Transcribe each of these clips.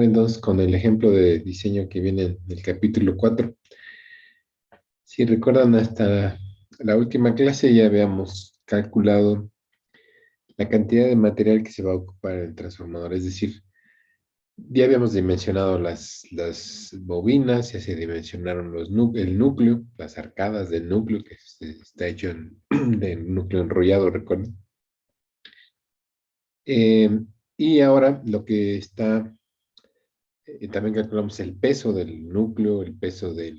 Entonces, con el ejemplo de diseño que viene en el capítulo 4, si recuerdan hasta la última clase ya habíamos calculado la cantidad de material que se va a ocupar en el transformador, es decir, ya habíamos dimensionado las bobinas, ya se dimensionaron el núcleo, las arcadas del núcleo, que está hecho de núcleo enrollado, recuerden. Eh, y ahora lo que está también calculamos el peso del núcleo, el peso de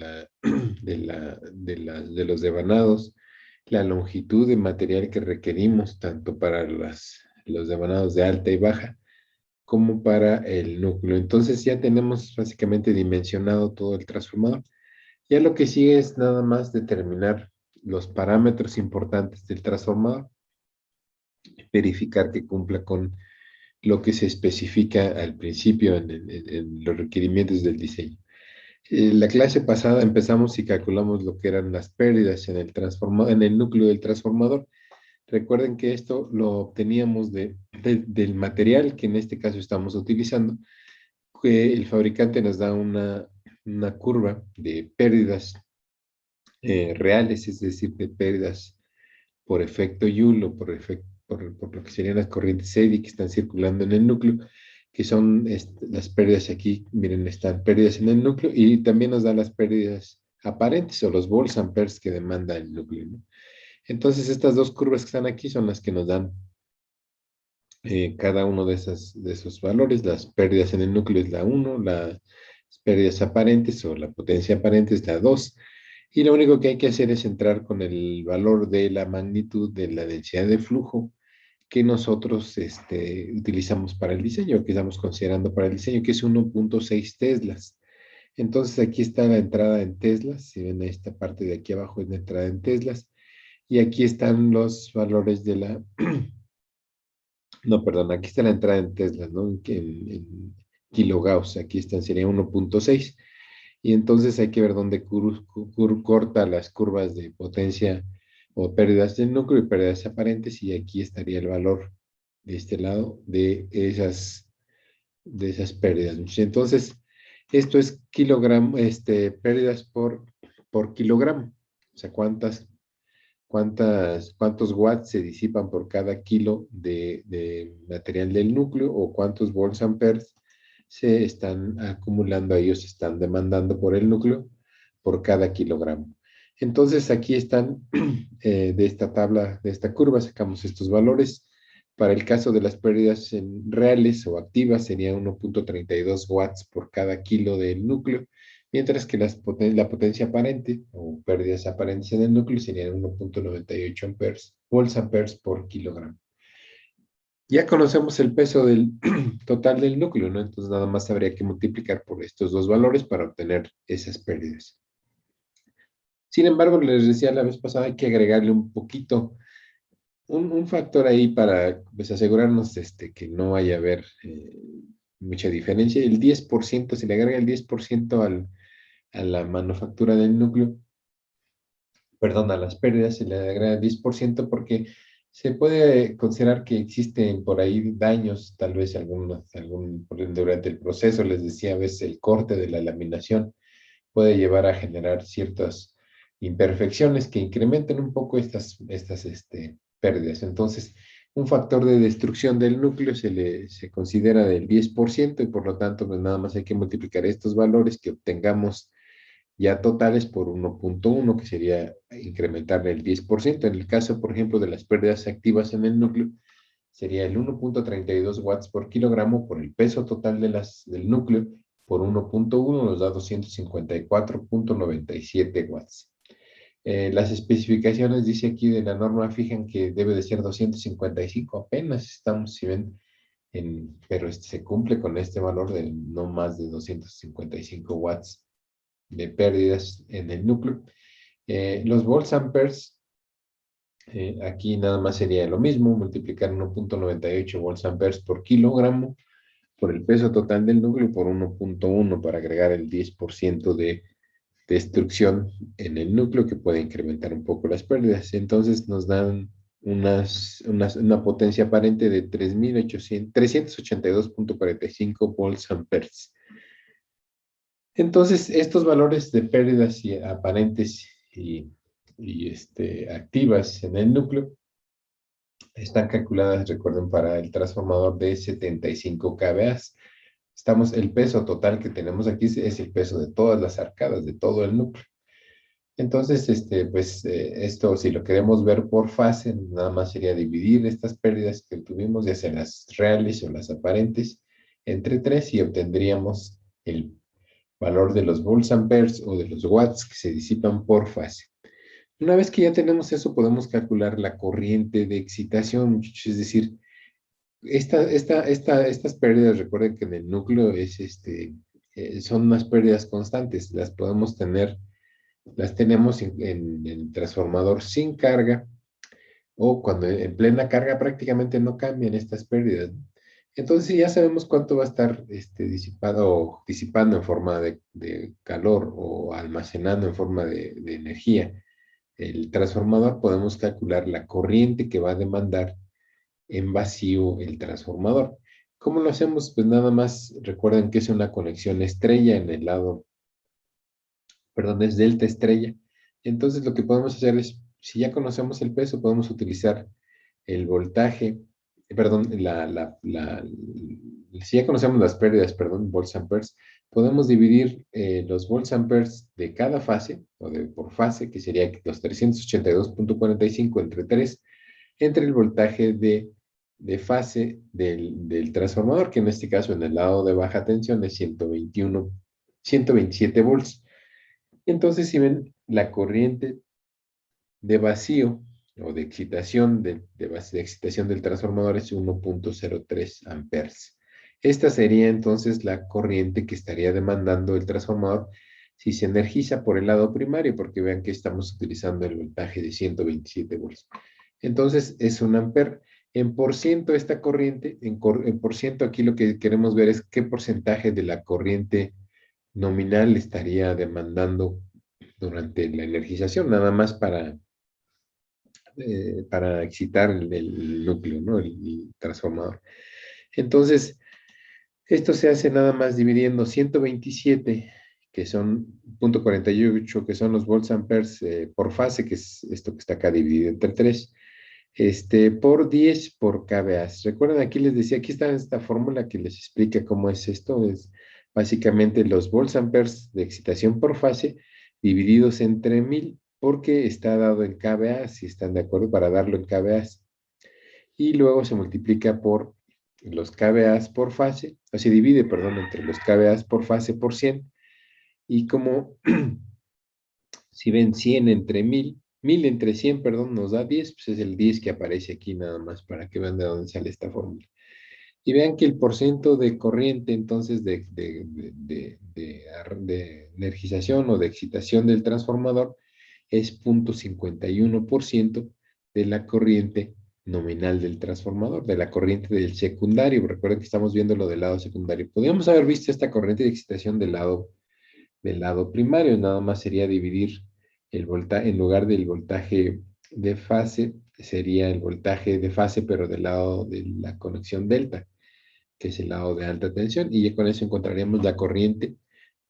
los devanados, la longitud de material que requerimos tanto para los devanados de alta y baja como para el núcleo. Entonces ya tenemos básicamente dimensionado todo el transformador. Ya lo que sigue es nada más determinar los parámetros importantes del transformador, verificar que cumpla con lo que se especifica al principio en los requerimientos del diseño. La clase pasada empezamos y calculamos lo que eran las pérdidas en el núcleo del transformador. Recuerden que esto lo obteníamos del material que en este caso estamos utilizando, que el fabricante nos da una curva de pérdidas reales, es decir, de pérdidas por efecto Joule o por lo que serían las corrientes eddy que están circulando en el núcleo, que son las pérdidas aquí, miren, están pérdidas en el núcleo y también nos da las pérdidas aparentes o los volts-amperes que demanda el núcleo, ¿no? Entonces, estas dos curvas que están aquí son las que nos dan cada uno de esos valores. Las pérdidas en el núcleo es la 1, las pérdidas aparentes o la potencia aparente es la 2. Y lo único que hay que hacer es entrar con el valor de la magnitud de la densidad de flujo que nosotros utilizamos para el diseño, que estamos considerando para el diseño, que es 1.6 teslas. Entonces aquí está la entrada en teslas, si ven esta parte de aquí abajo es la entrada en teslas, y aquí están los valores de no, perdón, aquí está la entrada en teslas, ¿no? En kilogauss, aquí están, sería 1.6, y entonces hay que ver dónde corta las curvas de potencia o pérdidas del núcleo y pérdidas aparentes, y aquí estaría el valor de este lado de esas pérdidas. Entonces, esto es kilogramo, pérdidas por kilogramo. O sea, cuántos watts se disipan por cada kilo de material del núcleo o cuántos volts amperes se están acumulando ahí o se están demandando por el núcleo por cada kilogramo. Entonces aquí están de esta tabla, de esta curva, sacamos estos valores. Para el caso de las pérdidas reales o activas sería 1.32 watts por cada kilo del núcleo, mientras que la potencia aparente o pérdidas aparentes en el núcleo serían 1.98 amperes, volts amperes por kilogramo. Ya conocemos el peso del total del núcleo, ¿no? Entonces nada más habría que multiplicar por estos dos valores para obtener esas pérdidas. Sin embargo, les decía la vez pasada, hay que agregarle un poquito, un factor ahí para pues, asegurarnos que no vaya a haber mucha diferencia. El 10%, se le agrega el 10% a la manufactura del núcleo, perdón, a las pérdidas se le agrega el 10% porque se puede considerar que existen por ahí daños, tal vez durante el proceso, les decía, a veces el corte de la laminación puede llevar a generar ciertas imperfecciones que incrementen un poco estas pérdidas. Entonces, un factor de destrucción del núcleo se considera del 10% y por lo tanto, pues nada más hay que multiplicar estos valores que obtengamos ya totales por 1.1, que sería incrementarle el 10%. En el caso, por ejemplo, de las pérdidas activas en el núcleo, sería el 1.32 watts por kilogramo por el peso total del núcleo por 1.1 nos da 254.97 watts. Las especificaciones, dice aquí de la norma, fijan que debe de ser 255, apenas estamos, si ven, pero se cumple con este valor de no más de 255 watts de pérdidas en el núcleo. Los volts amperes, aquí nada más sería lo mismo, multiplicar 1.98 volts amperes por kilogramo por el peso total del núcleo por 1.1 para agregar el 10% de destrucción en el núcleo que puede incrementar un poco las pérdidas. Entonces nos dan una potencia aparente de 382.45 volts amperes. Entonces, estos valores de pérdidas aparentes y activas en el núcleo están calculadas, recuerden, para el transformador de 75 kVA. El peso total que tenemos aquí es el peso de todas las arcadas, de todo el núcleo. Entonces, esto, si lo queremos ver por fase, nada más sería dividir estas pérdidas que tuvimos, ya sean las reales o las aparentes, entre 3 y obtendríamos el valor de los volts amperes o de los watts que se disipan por fase. Una vez que ya tenemos eso, podemos calcular la corriente de excitación, muchachos. Es decir, estas pérdidas, recuerden que en el núcleo son unas pérdidas constantes. Las tenemos en el transformador sin carga o cuando en plena carga prácticamente no cambian estas pérdidas, ¿no? Entonces, si ya sabemos cuánto va a estar disipando en forma de calor o almacenando en forma de energía el transformador, podemos calcular la corriente que va a demandar en vacío el transformador. ¿Cómo lo hacemos? Pues nada más recuerden que es una conexión estrella en el lado, perdón, es delta estrella. Entonces lo que podemos hacer es, si ya conocemos el peso, podemos utilizar el voltaje, perdón, si ya conocemos las pérdidas, perdón, volts amperes, podemos dividir los volts amperes de cada fase, o por fase, que sería los 382.45 entre 3, entre el voltaje de fase del transformador, que en este caso en el lado de baja tensión es 127 volts. Entonces, si ven, la corriente de vacío o de excitación de excitación del transformador es 1.03 amperes. Esta sería entonces la corriente que estaría demandando el transformador si se energiza por el lado primario, porque vean que estamos utilizando el voltaje de 127 volts. Entonces es un amper. En por ciento esta corriente, en por ciento aquí lo que queremos ver es qué porcentaje de la corriente nominal estaría demandando durante la energización, nada más para excitar el núcleo, ¿no? El transformador. Entonces, esto se hace nada más dividiendo 127, que son 0.48, que son los volts amperes por fase, que es esto que está acá dividido entre 3, por 10 por kVA. Recuerden, aquí les decía, aquí está esta fórmula que les explica cómo es esto. Es básicamente los volts amperes de excitación por fase divididos entre 1000, porque está dado en kVA, si están de acuerdo, para darlo en kVA. Y luego se multiplica por los kVA por fase, o se divide, perdón, entre los kVA por fase por 100. Y como si ven 100 entre 1000 entre 100, perdón, nos da 10, pues es el 10 que aparece aquí nada más para que vean de dónde sale esta fórmula. Y vean que el porcentaje de corriente, entonces, de energización o de excitación del transformador es 0.51% de la corriente nominal del transformador, de la corriente del secundario. Recuerden que estamos viendo lo del lado secundario. Podríamos haber visto esta corriente de excitación del lado primario, nada más sería dividir el voltaje, en lugar del voltaje de fase, sería el voltaje de fase, pero del lado de la conexión delta, que es el lado de alta tensión, y con eso encontraríamos la corriente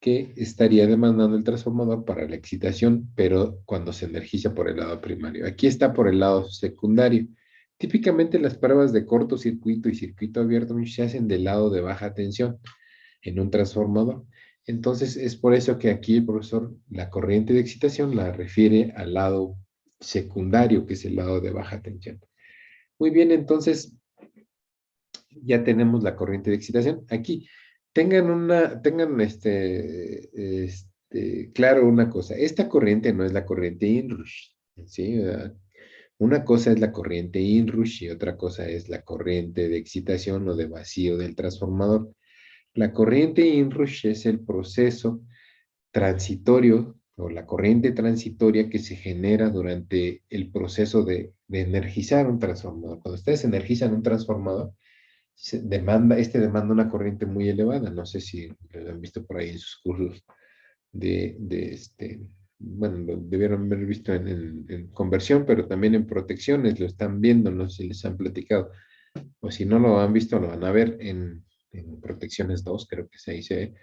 que estaría demandando el transformador para la excitación, pero cuando se energiza por el lado primario. Aquí está por el lado secundario. Típicamente las pruebas de cortocircuito y circuito abierto se hacen del lado de baja tensión en un transformador. Entonces es por eso que aquí el profesor la corriente de excitación la refiere al lado secundario, que es el lado de baja tensión. Muy bien, entonces ya tenemos la corriente de excitación. Aquí tengan claro una cosa, esta corriente no es la corriente inrush, ¿sí? Una cosa es la corriente inrush y otra cosa es la corriente de excitación o de vacío del transformador. La corriente inrush es el proceso transitorio o la corriente transitoria que se genera durante el proceso de energizar un transformador. Cuando ustedes energizan un transformador, demanda una corriente muy elevada. No sé si lo han visto por ahí en sus cursos de, de, este, bueno, lo debieron haber visto en conversión, pero también en protecciones, lo están viendo, no sé si les han platicado, o si no lo han visto, lo van a ver en protecciones 2 creo que se dice.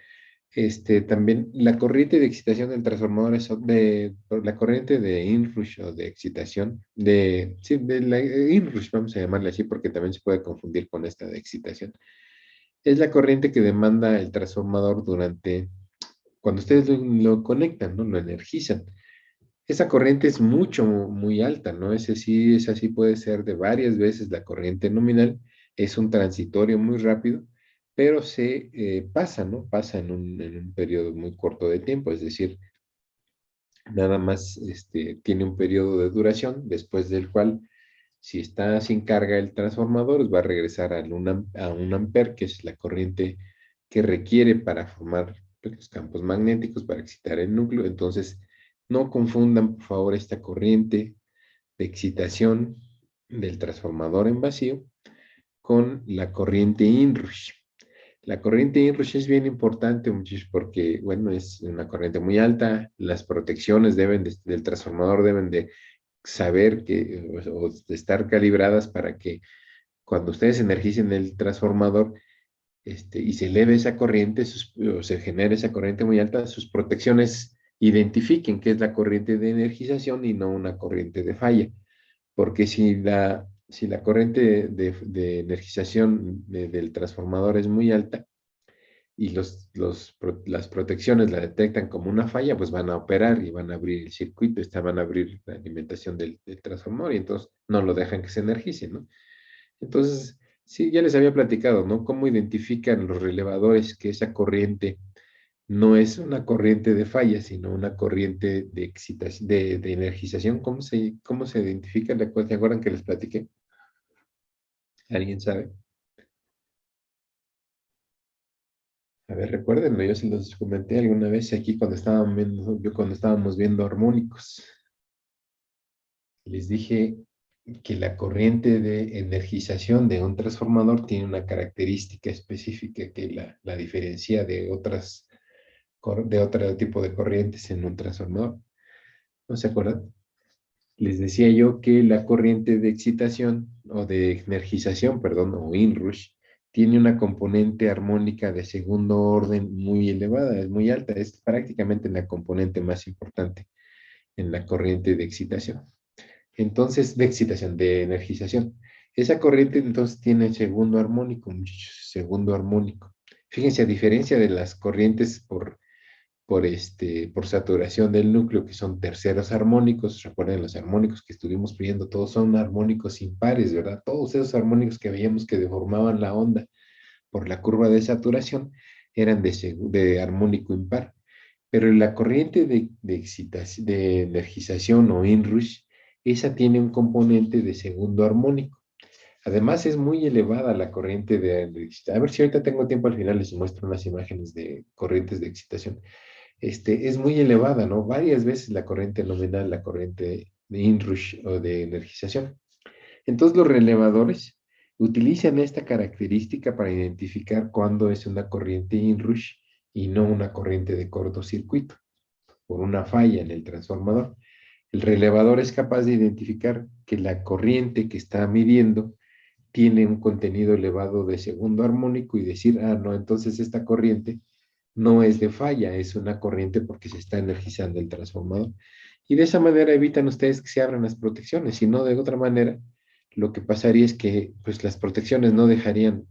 También la corriente de excitación del transformador es la corriente de inrush o de excitación, sí, de la inrush, vamos a llamarle así, porque también se puede confundir con esta de excitación. Es la corriente que demanda el transformador cuando ustedes lo conectan, ¿no? Lo energizan. Esa corriente es muy alta, ¿no? Esa sí puede ser de varias veces la corriente nominal. Es un transitorio muy rápido, pero se pasa, ¿no? Pasa en un periodo muy corto de tiempo, es decir, nada más tiene un periodo de duración, después del cual, si está sin carga el transformador, va a regresar a un amper, que es la corriente que requiere para formar pues, los campos magnéticos, para excitar el núcleo. Entonces, no confundan, por favor, esta corriente de excitación del transformador en vacío con la corriente inrush. La corriente inrush es bien importante, muchachos, porque, bueno, es una corriente muy alta. Las protecciones del transformador deben de saber o de estar calibradas para que cuando ustedes energicen el transformador y se eleve esa corriente, o se genere esa corriente muy alta, sus protecciones identifiquen que es la corriente de energización y no una corriente de falla. Porque si la corriente de energización del transformador es muy alta y las protecciones la detectan como una falla, pues van a operar y van a abrir el circuito, van a abrir la alimentación del transformador y entonces no lo dejan que se energice, ¿no? Entonces, sí, ya les había platicado, ¿no? Cómo identifican los relevadores que esa corriente no es una corriente de falla, sino una corriente de excitación, de energización. ¿Cómo se identifica? ¿Se acuerdan que les platiqué? ¿Alguien sabe? A ver, recuérdenlo, yo se los comenté alguna vez aquí cuando estábamos viendo armónicos. Les dije que la corriente de energización de un transformador tiene una característica específica que la diferencia de otro tipo de corrientes en un transformador. ¿No se acuerdan? Les decía yo que la corriente de excitación o de energización, perdón, o inrush, tiene una componente armónica de segundo orden muy elevada, es muy alta, es prácticamente la componente más importante en la corriente de excitación. Entonces, de excitación, de energización. Esa corriente entonces tiene segundo armónico, muchachos, segundo armónico. Fíjense, a diferencia de las corrientes por saturación del núcleo, que son terceros armónicos. Recuerden, los armónicos que estuvimos viendo, todos son armónicos impares, ¿verdad? Todos esos armónicos que veíamos que deformaban la onda por la curva de saturación eran de armónico impar. Pero la corriente de energización o inrush, esa tiene un componente de segundo armónico. Además, es muy elevada la corriente de excitación. A ver si ahorita tengo tiempo, al final les muestro unas imágenes de corrientes de excitación. Es muy elevada, ¿no? Varias veces la corriente nominal, la corriente de inrush o de energización. Entonces, los relevadores utilizan esta característica para identificar cuándo es una corriente inrush y no una corriente de cortocircuito por una falla en el transformador. El relevador es capaz de identificar que la corriente que está midiendo tiene un contenido elevado de segundo armónico y decir, no, entonces esta corriente no es de falla, es una corriente porque se está energizando el transformador. Y de esa manera evitan ustedes que se abran las protecciones, si no de otra manera, lo que pasaría es que pues las protecciones no dejarían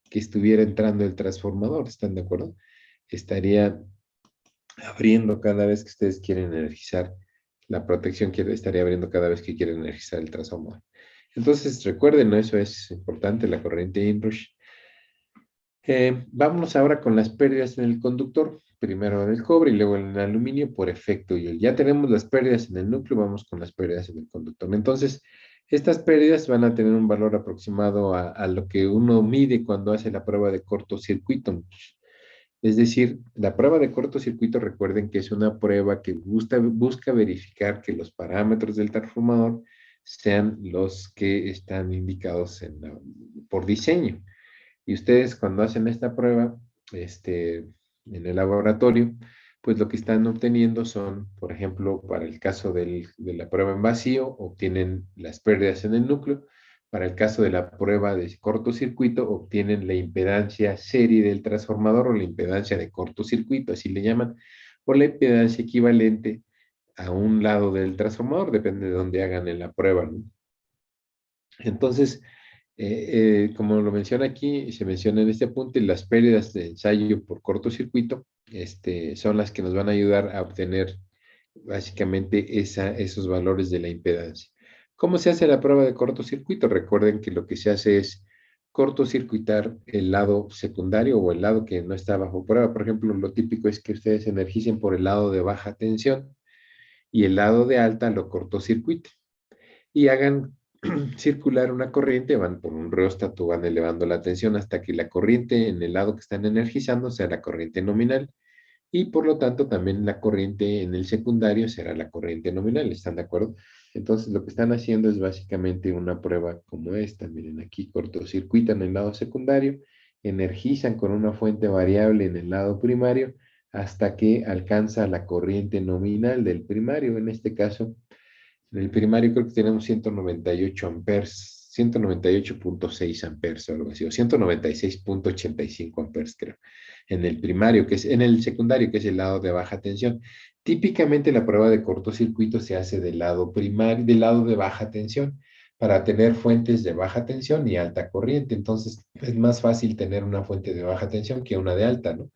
que estuviera entrando el transformador, ¿están de acuerdo? Estaría abriendo cada vez que ustedes quieren energizar, la protección estaría abriendo cada vez que quieren energizar el transformador. Entonces, recuerden, ¿no? Eso es importante, la corriente inrush. Vámonos ahora con las pérdidas en el conductor. Primero en el cobre y luego en el aluminio por efecto Joule. Ya tenemos las pérdidas en el núcleo, vamos con las pérdidas en el conductor. Entonces, estas pérdidas van a tener un valor aproximado a lo que uno mide cuando hace la prueba de cortocircuito. Es decir, la prueba de cortocircuito, recuerden que es una prueba que busca verificar que los parámetros del transformador sean los que están indicados por diseño. Y ustedes cuando hacen esta prueba en el laboratorio, pues lo que están obteniendo son, por ejemplo, para el caso de la prueba en vacío, obtienen las pérdidas en el núcleo. Para el caso de la prueba de cortocircuito, obtienen la impedancia serie del transformador o la impedancia de cortocircuito, así le llaman, o la impedancia equivalente a un lado del transformador, depende de dónde hagan en la prueba, ¿no? Entonces, como lo menciona aquí, se menciona en este punto, las pérdidas de ensayo por cortocircuito son las que nos van a ayudar a obtener básicamente esos valores de la impedancia. ¿Cómo se hace la prueba de cortocircuito? Recuerden que lo que se hace es cortocircuitar el lado secundario o el lado que no está bajo prueba. Por ejemplo, lo típico es que ustedes energicen por el lado de baja tensión y el lado de alta lo cortocircuiten y hagan circular una corriente, van por un reóstato, van elevando la tensión hasta que la corriente en el lado que están energizando sea la corriente nominal y por lo tanto también la corriente en el secundario será la corriente nominal, ¿están de acuerdo? Entonces lo que están haciendo es básicamente una prueba como esta, miren aquí cortocircuitan el lado secundario, energizan con una fuente variable en el lado primario hasta que alcanza la corriente nominal del primario, en este caso en el primario creo que tenemos 198 amperes, 198.6 amperes o algo así, o 196.85 amperes creo. En el primario, que es en el secundario, que es el lado de baja tensión. Típicamente la prueba de cortocircuito se hace del lado primario, del lado de baja tensión, para tener fuentes de baja tensión y alta corriente. Entonces es más fácil tener una fuente de baja tensión que una de alta, ¿no? O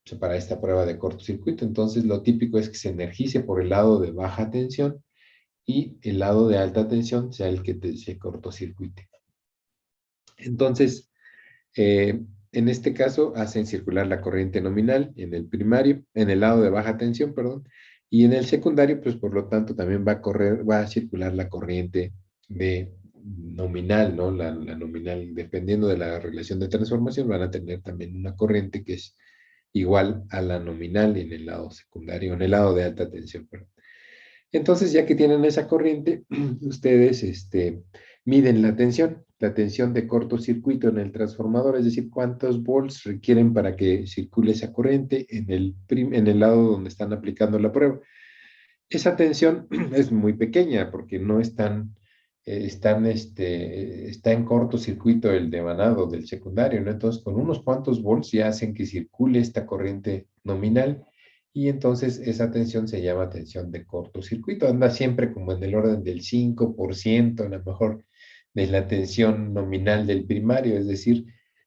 sea, para esta prueba de cortocircuito. Entonces lo típico es que se energice por el lado de baja tensión y el lado de alta tensión sea el que se cortocircuite. Entonces, en este caso, hacen circular la corriente nominal en el primario, en el lado de baja tensión, perdón, y en el secundario, pues por lo tanto, también va a circular la corriente de nominal, ¿no? La nominal, dependiendo de la relación de transformación, van a tener también una corriente que es igual a la nominal en el lado secundario, en el lado de alta tensión, perdón. Entonces, ya que tienen esa corriente, ustedes miden la tensión de cortocircuito en el transformador, es decir, cuántos volts requieren para que circule esa corriente en el lado donde están aplicando la prueba. Esa tensión es muy pequeña porque no está en cortocircuito el devanado del secundario, ¿no? Entonces, con unos cuantos volts ya hacen que circule esta corriente nominal y entonces esa tensión se llama tensión de cortocircuito. Anda siempre como en el orden del 5%, a lo mejor, de la tensión nominal del primario, es decir,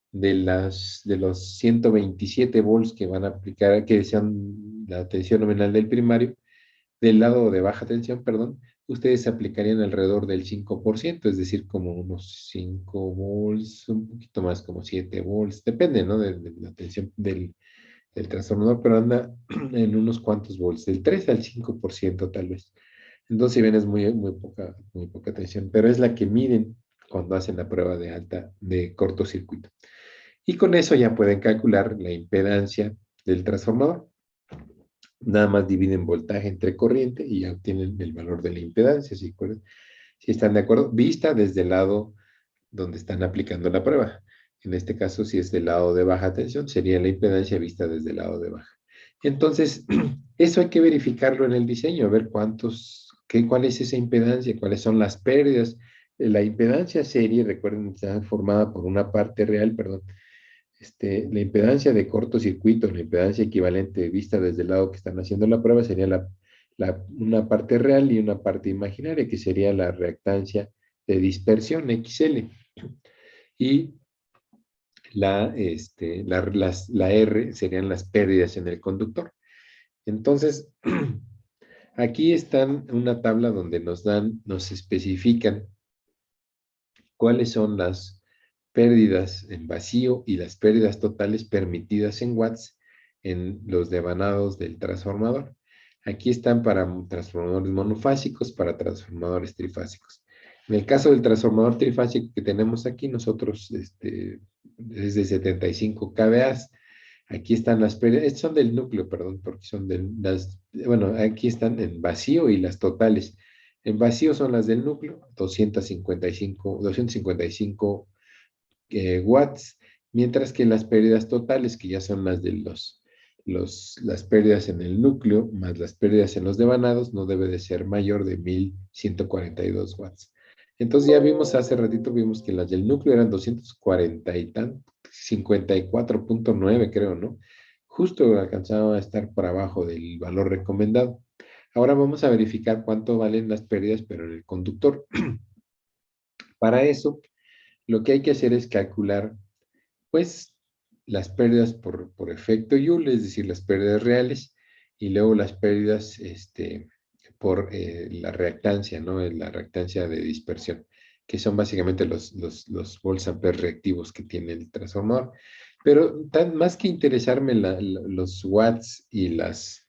de los 127 volts que van a aplicar, que sean la tensión nominal del primario, del lado de baja tensión, perdón, ustedes aplicarían alrededor del 5%, es decir, como unos 5 volts, un poquito más, como 7 volts, depende, ¿no? De la tensión del transformador, pero anda en unos cuantos volts, del 3 al 5% tal vez. Entonces, si bien es muy poca tensión, pero es la que miden cuando hacen la prueba de de cortocircuito. Y con eso ya pueden calcular la impedancia del transformador. Nada más dividen voltaje entre corriente y ya obtienen el valor de la impedancia, si están de acuerdo, vista desde el lado donde están aplicando la prueba. En este caso, si es del lado de baja tensión, sería la impedancia vista desde el lado de baja. Entonces, eso hay que verificarlo en el diseño, a ver cuál es esa impedancia, cuáles son las pérdidas. La impedancia serie, recuerden, está formada por una parte real, perdón, la impedancia de cortocircuito, la impedancia equivalente vista desde el lado que están haciendo la prueba sería una parte real y una parte imaginaria, que sería la reactancia de dispersión, XL. Y la R serían las pérdidas en el conductor. Entonces, aquí están una tabla donde nos especifican cuáles son las pérdidas en vacío y las pérdidas totales permitidas en watts en los devanados del transformador. Aquí están para transformadores monofásicos, para transformadores trifásicos. En el caso del transformador trifásico que tenemos aquí, nosotros es de 75 kVA. Aquí están las pérdidas, estas son del núcleo, perdón, porque son bueno, aquí están en vacío y las totales. En vacío son las del núcleo, 255 watts, mientras que las pérdidas totales, que ya son las las pérdidas en el núcleo más las pérdidas en los devanados no debe de ser mayor de 1142 watts. Entonces ya vimos hace ratito, vimos que las del núcleo eran 240 y tan, 54.9 creo, ¿no? Justo alcanzaba a estar por abajo del valor recomendado. Ahora vamos a verificar cuánto valen las pérdidas, pero en el conductor. Para eso, lo que hay que hacer es calcular, pues, las pérdidas por efecto Joule, es decir, las pérdidas reales, y luego las pérdidas por la reactancia, ¿no? La reactancia de dispersión, que son básicamente los volts amperes reactivos que tiene el transformador. Pero más que interesarme los watts y los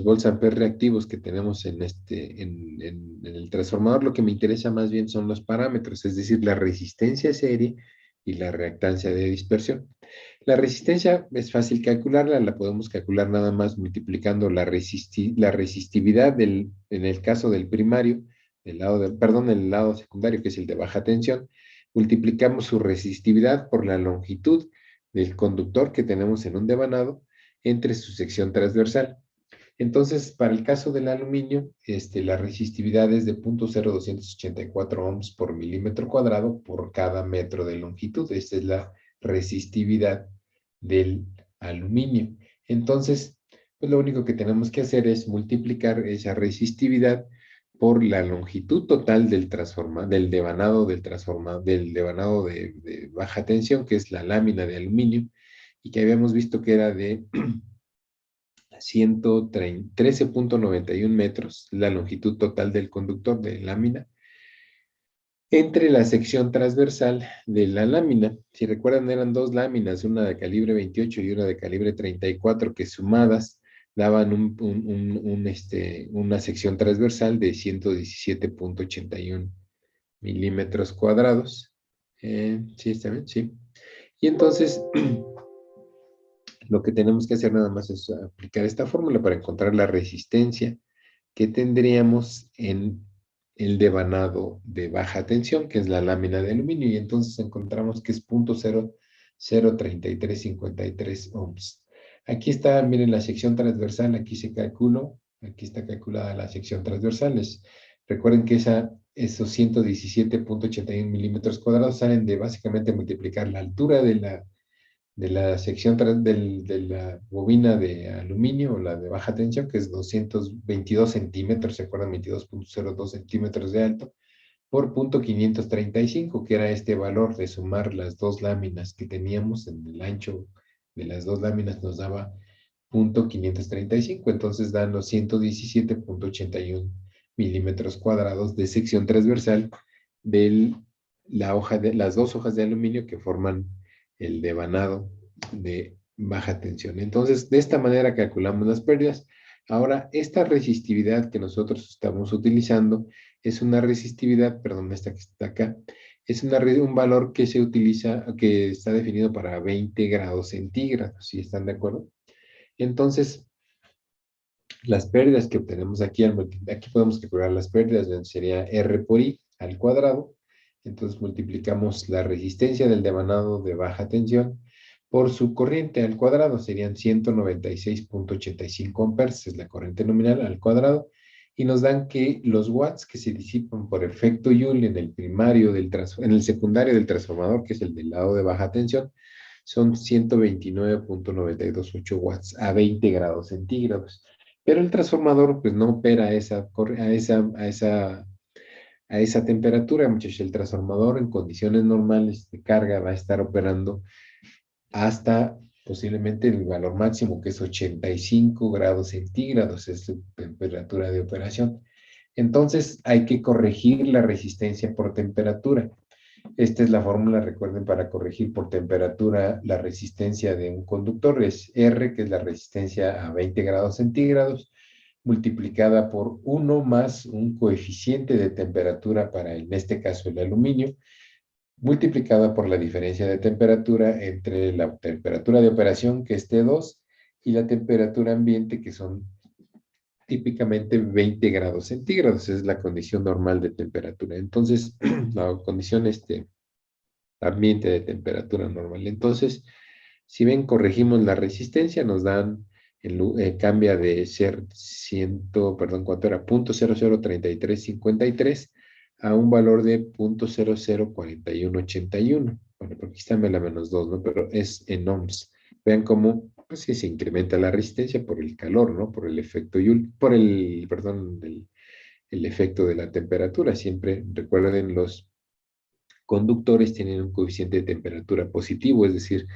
volts amperes reactivos que tenemos en el transformador, lo que me interesa más bien son los parámetros, es decir, la resistencia serie y la reactancia de dispersión. La resistencia es fácil calcularla, la podemos calcular nada más multiplicando la resistividad en el caso del primario, perdón, el lado secundario, que es el de baja tensión, multiplicamos su resistividad por la longitud del conductor que tenemos en un devanado entre su sección transversal. Entonces, para el caso del aluminio, la resistividad es de 0.0284 ohms por milímetro cuadrado por cada metro de longitud. Esta es la resistividad del aluminio. Entonces, pues lo único que tenemos que hacer es multiplicar esa resistividad por la longitud total del devanado de baja tensión, que es la lámina de aluminio, y que habíamos visto que era de 13.91 metros, la longitud total del conductor de lámina, entre la sección transversal de la lámina. Si recuerdan, eran dos láminas, una de calibre 28 y una de calibre 34, que sumadas daban una sección transversal de 117.81 milímetros cuadrados. Sí, está bien, sí. Y entonces, lo que tenemos que hacer nada más es aplicar esta fórmula para encontrar la resistencia que tendríamos en el devanado de baja tensión, que es la lámina de aluminio, y entonces encontramos que es 0.003353 ohms. Aquí está, miren, la sección transversal, aquí se calculó, aquí está calculada la sección transversal. Recuerden que esos 117.81 milímetros cuadrados salen de básicamente multiplicar la altura de la sección de la bobina de aluminio o la de baja tensión, que es 222 centímetros, ¿se acuerdan? 22.02 centímetros de alto, por 0.535, que era este valor de sumar las dos láminas que teníamos en el ancho de las dos láminas, nos daba 0.535, entonces dan los 117.81 milímetros cuadrados de sección transversal de las dos hojas de aluminio que forman el devanado de baja tensión. Entonces, de esta manera calculamos las pérdidas. Ahora, esta resistividad que nosotros estamos utilizando es una resistividad, perdón, esta que está acá, es un valor que se utiliza, que está definido para 20 grados centígrados, ¿sí están de acuerdo? Entonces, las pérdidas que obtenemos aquí podemos calcular las pérdidas, sería R por I al cuadrado. Entonces multiplicamos la resistencia del devanado de baja tensión por su corriente al cuadrado, serían 196.85 amperes, es la corriente nominal al cuadrado, y nos dan que los watts que se disipan por efecto Joule en el en el secundario del transformador, que es el del lado de baja tensión, son 129.928 watts a 20 grados centígrados. Pero el transformador pues no opera a esa temperatura, muchachos. El transformador en condiciones normales de carga va a estar operando hasta posiblemente el valor máximo, que es 85 grados centígrados, es su temperatura de operación. Entonces hay que corregir la resistencia por temperatura. Esta es la fórmula, recuerden, para corregir por temperatura la resistencia de un conductor. Es R, que es la resistencia a 20 grados centígrados, multiplicada por 1 más un coeficiente de temperatura para, en este caso, el aluminio, multiplicada por la diferencia de temperatura entre la temperatura de operación, que es T2, y la temperatura ambiente, que son típicamente 20 grados centígrados. Es la condición normal de temperatura. Entonces, la condición ambiente de temperatura normal. Entonces, Si ven, corregimos la resistencia, nos dan, cambia de ser 100, perdón, ¿cuánto era? 0.003353 a un valor de 0.004181. Bueno, porque aquí está la -2, ¿no? Pero es en ohms. Vean cómo, pues sí, se incrementa la resistencia por el calor, ¿no? Por el efecto Joule, por el, perdón, el efecto de la temperatura. Siempre recuerden, los conductores tienen un coeficiente de temperatura positivo, es decir,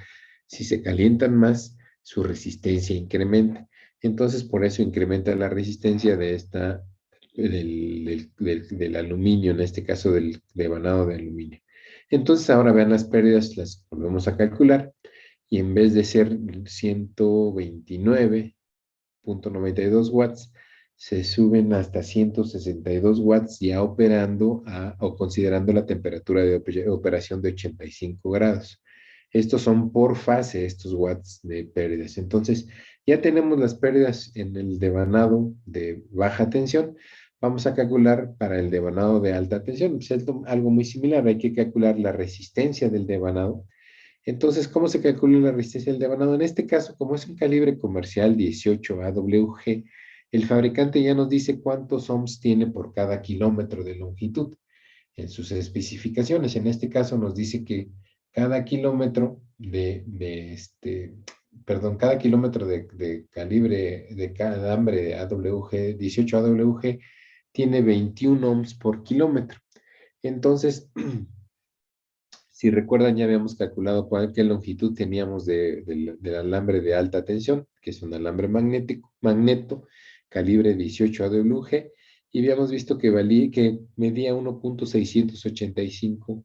si se calientan más, su resistencia incrementa. Entonces, por eso incrementa la resistencia de del aluminio, en este caso del devanado de aluminio. Entonces, ahora vean las pérdidas, las volvemos a calcular, y en vez de ser 129.92 watts, se suben hasta 162 watts, ya operando o considerando la temperatura de operación de 85 grados. Estos son por fase, estos watts de pérdidas. Entonces, ya tenemos las pérdidas en el devanado de baja tensión. Vamos a calcular para el devanado de alta tensión. Pues es algo muy similar. Hay que calcular la resistencia del devanado. Entonces, ¿cómo se calcula la resistencia del devanado? En este caso, como es un calibre comercial 18 AWG, el fabricante ya nos dice cuántos ohms tiene por cada kilómetro de longitud en sus especificaciones. En este caso nos dice que cada kilómetro cada kilómetro de calibre de calambre de AWG, 18 AWG, tiene 21 ohms por kilómetro. Entonces, si recuerdan, ya habíamos calculado qué longitud teníamos del alambre de alta tensión, que es un alambre magneto, calibre 18 AWG, y habíamos visto que medía 1.685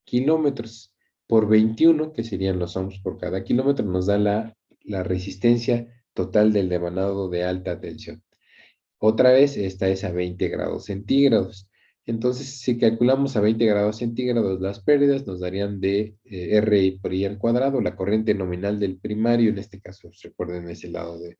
kilómetros por 21, que serían los ohms por cada kilómetro, nos da la resistencia total del devanado de alta tensión. Otra vez, esta es a 20 grados centígrados. Entonces, si calculamos a 20 grados centígrados las pérdidas, nos darían de R por I al cuadrado, la corriente nominal del primario, en este caso, recuerden, es el lado de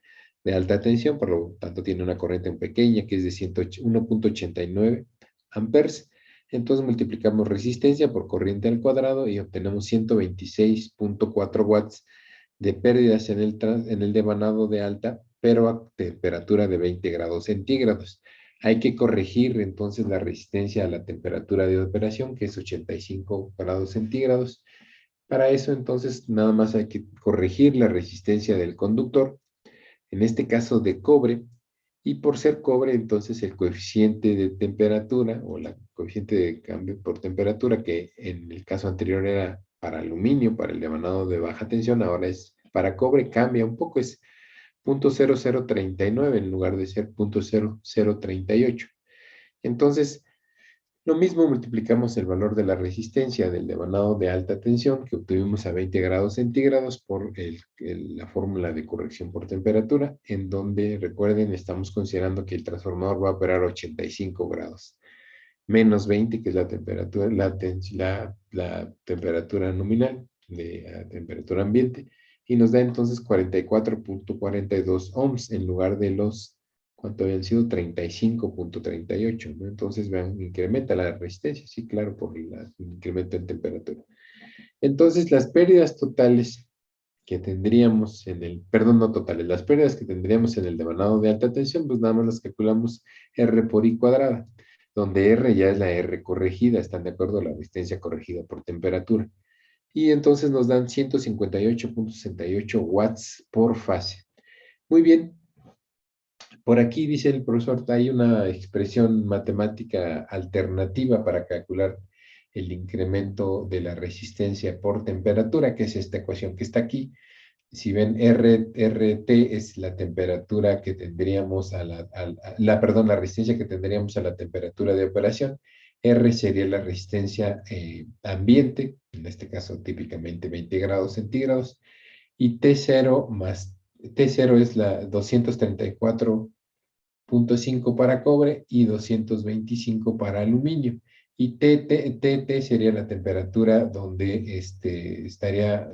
alta tensión, por lo tanto tiene una corriente muy pequeña, que es de 1.89 amperes. Entonces multiplicamos resistencia por corriente al cuadrado y obtenemos 126.4 watts de pérdidas en el devanado de alta, pero a temperatura de 20 grados centígrados. Hay que corregir entonces la resistencia a la temperatura de operación, que es 85 grados centígrados. Para eso entonces nada más hay que corregir la resistencia del conductor, en este caso de cobre, y por ser cobre entonces el coeficiente de temperatura o la coeficiente de cambio por temperatura, que en el caso anterior era para aluminio, para el devanado de baja tensión, ahora es para cobre, cambia un poco, es 0.0039 en lugar de ser 0.0038. Entonces, lo mismo, multiplicamos el valor de la resistencia del devanado de alta tensión que obtuvimos a 20 grados centígrados por la fórmula de corrección por temperatura, en donde, recuerden, estamos considerando que el transformador va a operar a 85 grados, menos 20, que es la temperatura, la temperatura nominal de temperatura ambiente, y nos da entonces 44.42 ohms en lugar de los, ¿cuánto habían sido? 35.38, ¿no? Entonces, vean, incrementa la resistencia, sí, claro, por el incremento en temperatura. Entonces, las pérdidas totales que tendríamos perdón, no totales, las pérdidas que tendríamos en el devanado de alta tensión, pues nada más las calculamos R por I cuadrada, donde R ya es la R corregida, están de acuerdo, la resistencia corregida por temperatura. Y entonces nos dan 158.68 watts por fase. Muy bien, por aquí dice el profesor, hay una expresión matemática alternativa para calcular el incremento de la resistencia por temperatura, que es esta ecuación que está aquí. Si ven, RT es la temperatura que tendríamos perdón, la resistencia que tendríamos a la temperatura de operación. R sería la resistencia ambiente, en este caso típicamente 20 grados centígrados, y T0 es la 234.5 para cobre y 225 para aluminio. Y TT sería la temperatura donde estaría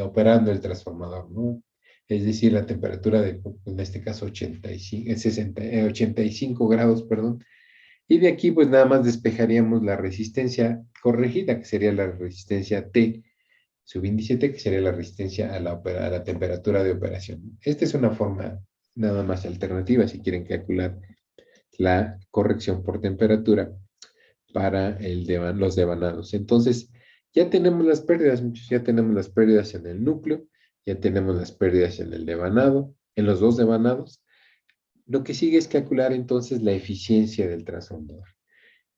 operando el transformador, ¿no? Es decir, la temperatura en este caso 85 grados, perdón. Y de aquí pues nada más despejaríamos la resistencia corregida, que sería la resistencia T subíndice T, que sería la resistencia a la temperatura de operación. Esta es una forma nada más alternativa si quieren calcular la corrección por temperatura para los devanados. Entonces, ya tenemos las pérdidas, muchos, ya tenemos las pérdidas en el núcleo, ya tenemos las pérdidas en el devanado, en los dos devanados. Lo que sigue es calcular entonces la eficiencia del transformador.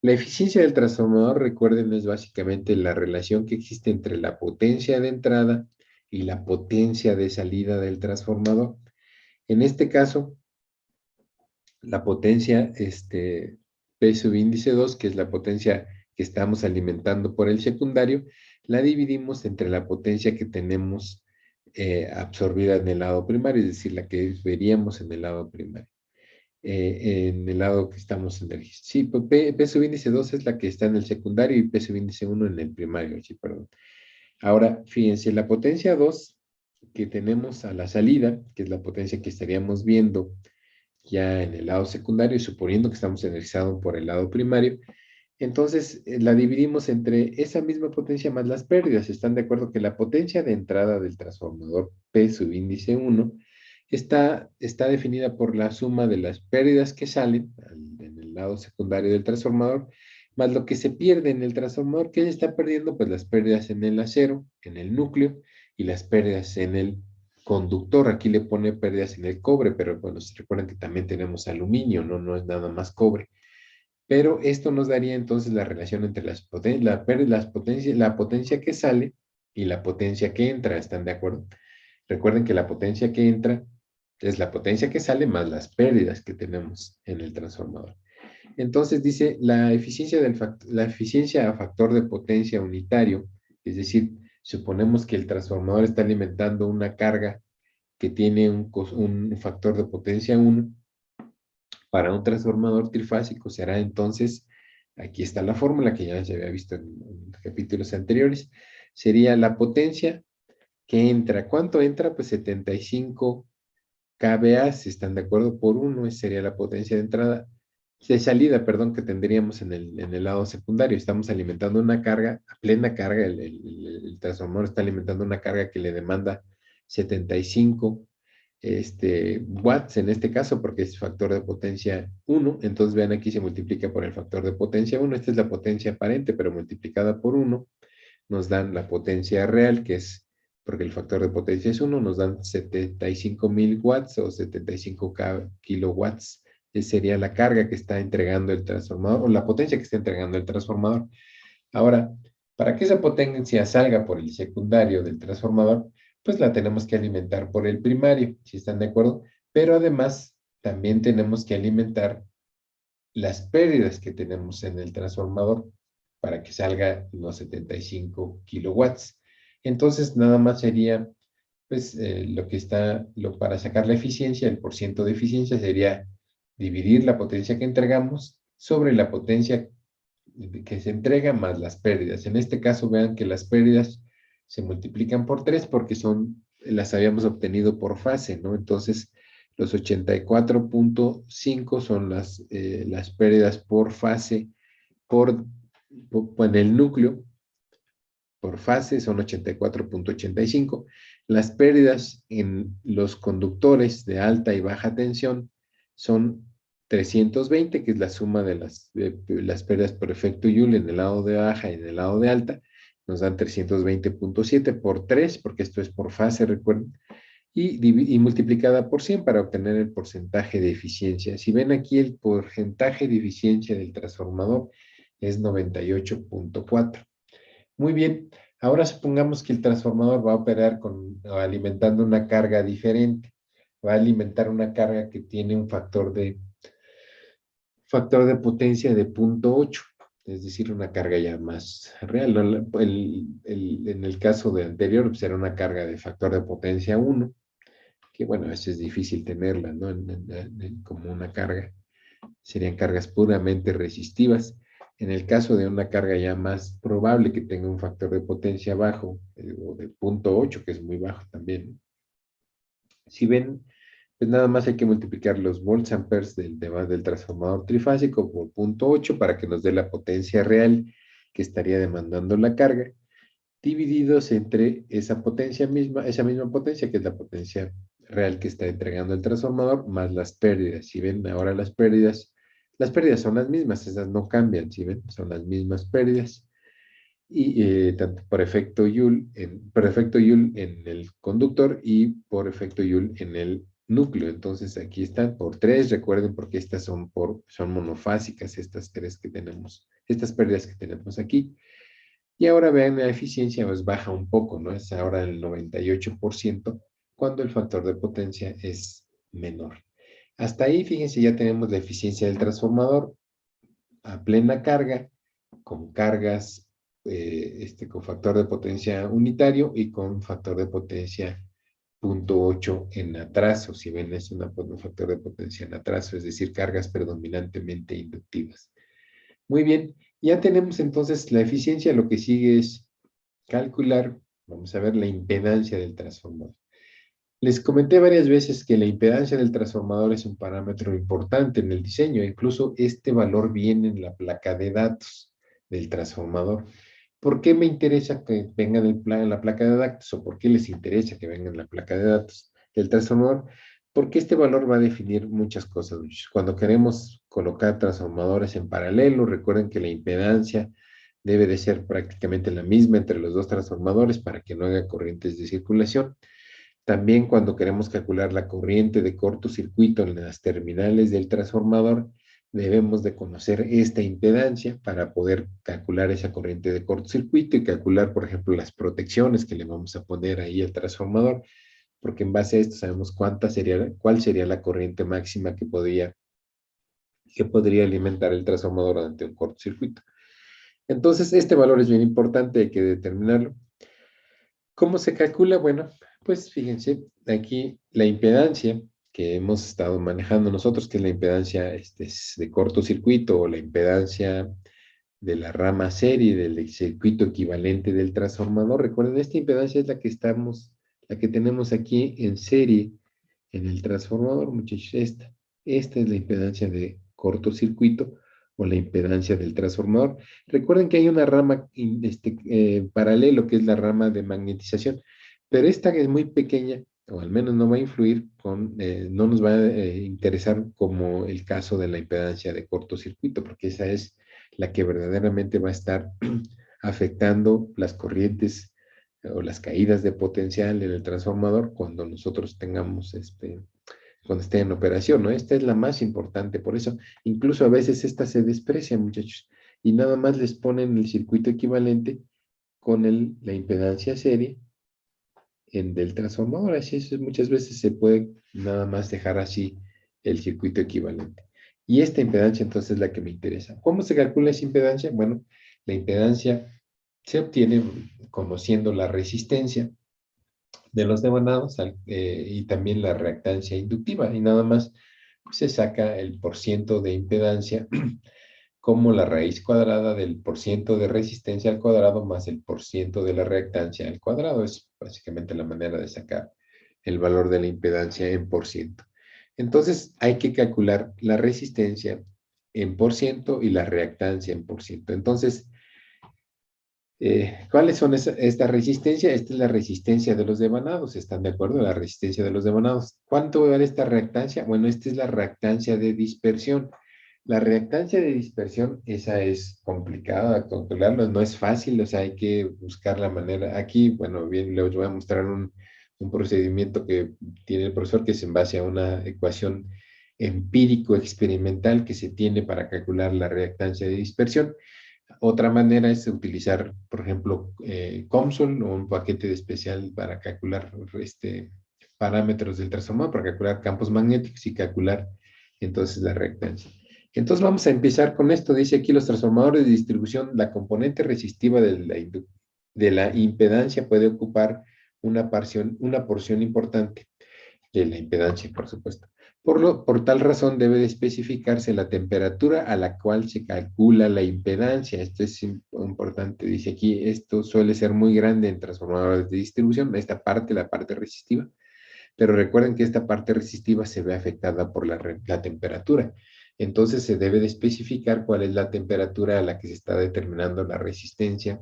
La eficiencia del transformador, recuerden, es básicamente la relación que existe entre la potencia de entrada y la potencia de salida del transformador. En este caso, la potencia P subíndice 2, que es la potencia que estamos alimentando por el secundario, la dividimos entre la potencia que tenemos absorbida en el lado primario, es decir, la que veríamos en el lado primario. En el lado que estamos energizando. Sí, pues P subíndice 2 es la que está en el secundario y P subíndice 1 en el primario, sí, perdón. Ahora, fíjense, la potencia 2 que tenemos a la salida, que es la potencia que estaríamos viendo ya en el lado secundario, suponiendo que estamos energizando por el lado primario, entonces la dividimos entre esa misma potencia más las pérdidas. ¿Están de acuerdo que la potencia de entrada del transformador P subíndice 1 está definida por la suma de las pérdidas que salen en el lado secundario del transformador, más lo que se pierde en el transformador? ¿Qué se está perdiendo? Pues las pérdidas en el acero, en el núcleo, y las pérdidas en el conductor. Aquí le pone pérdidas en el cobre, pero bueno, se recuerdan que también tenemos aluminio, ¿no? No es nada más cobre. Pero esto nos daría entonces la relación entre la potencia que sale y la potencia que entra. ¿Están de acuerdo? Recuerden que la potencia que entra es la potencia que sale más las pérdidas que tenemos en el transformador. Entonces dice la eficiencia a factor de potencia unitario, es decir, suponemos que el transformador está alimentando una carga que tiene un factor de potencia 1. Para un transformador trifásico será entonces, aquí está la fórmula que ya se había visto en capítulos anteriores, sería la potencia que entra. ¿Cuánto entra? Pues 75 kVA, si están de acuerdo, por 1, esa sería la potencia de entrada, de salida, perdón, que tendríamos en el lado secundario. Estamos alimentando una carga, a plena carga, el transformador está alimentando una carga que le demanda 75 watts en este caso, porque es factor de potencia 1. Entonces vean, aquí se multiplica por el factor de potencia 1. Esta es la potencia aparente, pero multiplicada por 1 nos dan la potencia real, que es, porque el factor de potencia es 1, nos dan 75,000 watts o 75 kilowatts. Esa sería la carga que está entregando el transformador, o la potencia que está entregando el transformador. Ahora, para que esa potencia salga por el secundario del transformador, pues la tenemos que alimentar por el primario, si están de acuerdo. Pero además, también tenemos que alimentar las pérdidas que tenemos en el transformador para que salga los 75 kilowatts. Entonces, nada más sería, pues, para sacar la eficiencia, el porciento de eficiencia sería dividir la potencia que entregamos sobre la potencia que se entrega más las pérdidas. En este caso, vean que las pérdidas se multiplican por 3 porque las habíamos obtenido por fase, ¿no? Entonces, los 84,5 son las pérdidas por fase, en el núcleo, por fase son 84,85. Las pérdidas en los conductores de alta y baja tensión son 320, que es la suma de las pérdidas por efecto Joule en el lado de baja y en el lado de alta. Nos dan 320,7 por 3, porque esto es por fase, recuerden, y multiplicada por 100 para obtener el porcentaje de eficiencia. Si ven aquí, el porcentaje de eficiencia del transformador es 98,4. Muy bien, ahora supongamos que el transformador va a operar alimentando una carga diferente. Va a alimentar una carga que tiene un factor de potencia de 0,8, es decir, una carga ya más real, ¿no? En el caso de anterior, pues era una carga de factor de potencia 1, que bueno, eso es difícil tenerla, ¿no? Como una carga. Serían cargas puramente resistivas. En el caso de una carga ya más probable que tenga un factor de potencia bajo, o de 0,8, que es muy bajo también. Si ven, pues nada más hay que multiplicar los volts amperes del transformador trifásico por 0,8 para que nos dé la potencia real que estaría demandando la carga. divididos entre esa potencia misma, esa misma potencia que es la potencia real que está entregando el transformador, más las pérdidas. Si ven ahora las pérdidas son las mismas, esas no cambian, si ven, son las mismas pérdidas. Y tanto por efecto Joule en el conductor y por efecto Joule en el núcleo. Entonces aquí están por tres, recuerden porque estas son monofásicas, estas tres que tenemos, estas pérdidas que tenemos aquí. Y ahora vean la eficiencia, pues baja un poco, ¿no? Es ahora el 98% cuando el factor de potencia es menor. Hasta ahí, fíjense, ya tenemos la eficiencia del transformador a plena carga, con cargas, con factor de potencia unitario y con factor de potencia 0.8 en atraso. Si ven, es un factor de potencia en atraso, es decir, cargas predominantemente inductivas. Muy bien, ya tenemos entonces la eficiencia. Lo que sigue es calcular, vamos a ver, la impedancia del transformador. Les comenté varias veces que la impedancia del transformador es un parámetro importante en el diseño. Incluso este valor viene en la placa de datos del transformador. ¿Por qué me interesa que venga en la placa de datos o por qué les interesa que venga en la placa de datos del transformador? Porque este valor va a definir muchas cosas. Cuando queremos colocar transformadores en paralelo, recuerden que la impedancia debe de ser prácticamente la misma entre los dos transformadores para que no haya corrientes de circulación. También cuando queremos calcular la corriente de cortocircuito en las terminales del transformador, debemos de conocer esta impedancia para poder calcular esa corriente de cortocircuito y calcular, por ejemplo, las protecciones que le vamos a poner ahí al transformador, porque en base a esto sabemos cuál sería la corriente máxima que podría alimentar el transformador ante un cortocircuito. Entonces, este valor es bien importante, hay que determinarlo. ¿Cómo se calcula? Bueno, pues fíjense, aquí la impedancia que hemos estado manejando nosotros, que es la impedancia de cortocircuito o la impedancia de la rama serie del circuito equivalente del transformador. Recuerden, esta impedancia es la que tenemos aquí en serie en el transformador, muchachos. Esta es la impedancia de cortocircuito o la impedancia del transformador. Recuerden que hay una rama paralelo, que es la rama de magnetización, pero esta es muy pequeña, o al menos no va a influir no nos va a interesar como el caso de la impedancia de cortocircuito, porque esa es la que verdaderamente va a estar afectando las corrientes o las caídas de potencial en el transformador cuando nosotros tengamos cuando esté en operación, ¿no? Esta es la más importante, por eso incluso a veces esta se desprecia, muchachos, y nada más les ponen el circuito equivalente con la impedancia serie del transformador. Así es, muchas veces se puede nada más dejar así el circuito equivalente. Y esta impedancia entonces es la que me interesa. ¿Cómo se calcula esa impedancia? Bueno, la impedancia se obtiene conociendo la resistencia de los devanados y también la reactancia inductiva. Y nada más pues, se saca el porciento de impedancia como la raíz cuadrada del porciento de resistencia al cuadrado más el porciento de la reactancia al cuadrado. Es básicamente la manera de sacar el valor de la impedancia en por ciento. Entonces hay que calcular la resistencia en por ciento y la reactancia en por ciento. Entonces, ¿cuáles son esta resistencia? Esta es la resistencia de los devanados, ¿están de acuerdo? La resistencia de los devanados. ¿Cuánto vale esta reactancia? Bueno, esta es la reactancia de dispersión. La reactancia de dispersión, esa es complicada de calcularlo, no es fácil, o sea, hay que buscar la manera. Aquí, bueno, bien, les voy a mostrar un procedimiento que tiene el profesor que es en base a una ecuación empírico experimental que se tiene para calcular la reactancia de dispersión. Otra manera es utilizar, por ejemplo, COMSOL o un paquete especial para calcular parámetros del transformador, para calcular campos magnéticos y calcular entonces la reactancia. Entonces vamos a empezar con esto. Dice aquí los transformadores de distribución, la componente resistiva de la impedancia puede ocupar una porción importante de la impedancia, por supuesto. Por tal razón debe de especificarse la temperatura a la cual se calcula la impedancia. Esto es importante, dice aquí, esto suele ser muy grande en transformadores de distribución, esta parte, la parte resistiva, pero recuerden que esta parte resistiva se ve afectada por la temperatura. Entonces se debe de especificar cuál es la temperatura a la que se está determinando la resistencia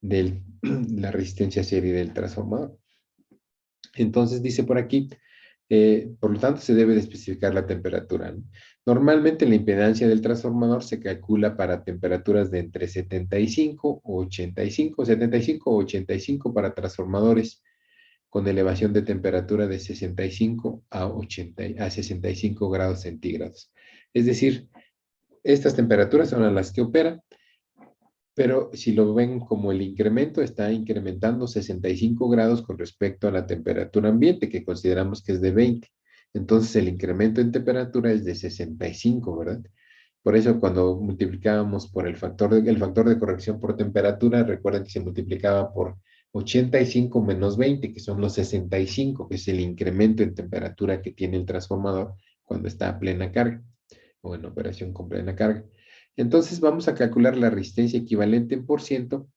de la resistencia serie del transformador. Entonces dice por aquí, por lo tanto se debe de especificar la temperatura, ¿no? Normalmente la impedancia del transformador se calcula para temperaturas de entre 75 o 85, 75 o 85 para transformadores con elevación de temperatura de 65 a 80, a 65 grados centígrados. Es decir, estas temperaturas son a las que opera, pero si lo ven como el incremento, está incrementando 65 grados con respecto a la temperatura ambiente, que consideramos que es de 20. Entonces el incremento en temperatura es de 65, ¿verdad? Por eso cuando multiplicábamos por el factor de corrección por temperatura, recuerden que se multiplicaba por 85 menos 20, que son los 65, que es el incremento en temperatura que tiene el transformador cuando está a plena carga o en operación con plena carga. Entonces vamos a calcular la resistencia equivalente en por ciento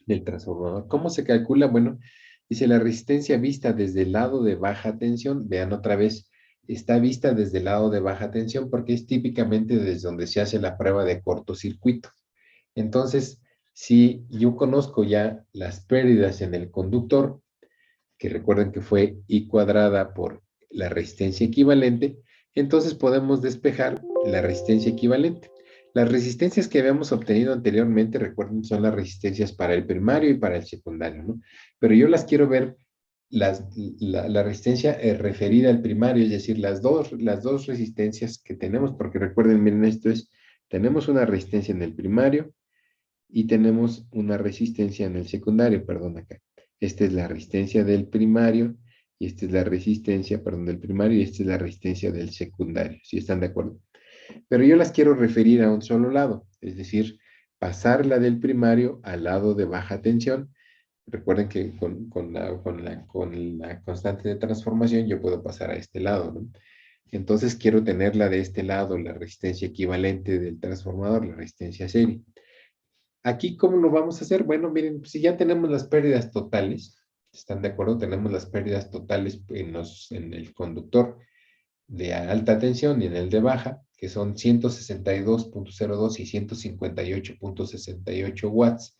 del transformador. ¿Cómo se calcula? Bueno, dice la resistencia vista desde el lado de baja tensión. Vean otra vez, está vista desde el lado de baja tensión porque es típicamente desde donde se hace la prueba de cortocircuito. Entonces, si yo conozco ya las pérdidas en el conductor, que recuerden que fue I cuadrada por la resistencia equivalente, entonces podemos despejar la resistencia equivalente. Las resistencias que habíamos obtenido anteriormente, recuerden, son las resistencias para el primario y para el secundario, ¿no? Pero yo las quiero ver, la resistencia referida al primario, es decir, las dos resistencias que tenemos, porque recuerden, miren, esto es, tenemos una resistencia en el primario y tenemos una resistencia en el secundario, perdón, acá. Esta es la resistencia del primario y esta es la resistencia, perdón, del primario y esta es la resistencia del secundario, si están de acuerdo. Pero yo las quiero referir a un solo lado, es decir, pasarla del primario al lado de baja tensión. Recuerden que con la constante de transformación yo puedo pasar a este lado, ¿no? Entonces quiero tenerla de este lado, la resistencia equivalente del transformador, la resistencia serie. Aquí, ¿cómo lo vamos a hacer? Bueno, miren, si ya tenemos las pérdidas totales, ¿están de acuerdo? Tenemos las pérdidas totales en el conductor de alta tensión y en el de baja, que son 162.02 y 158.68 watts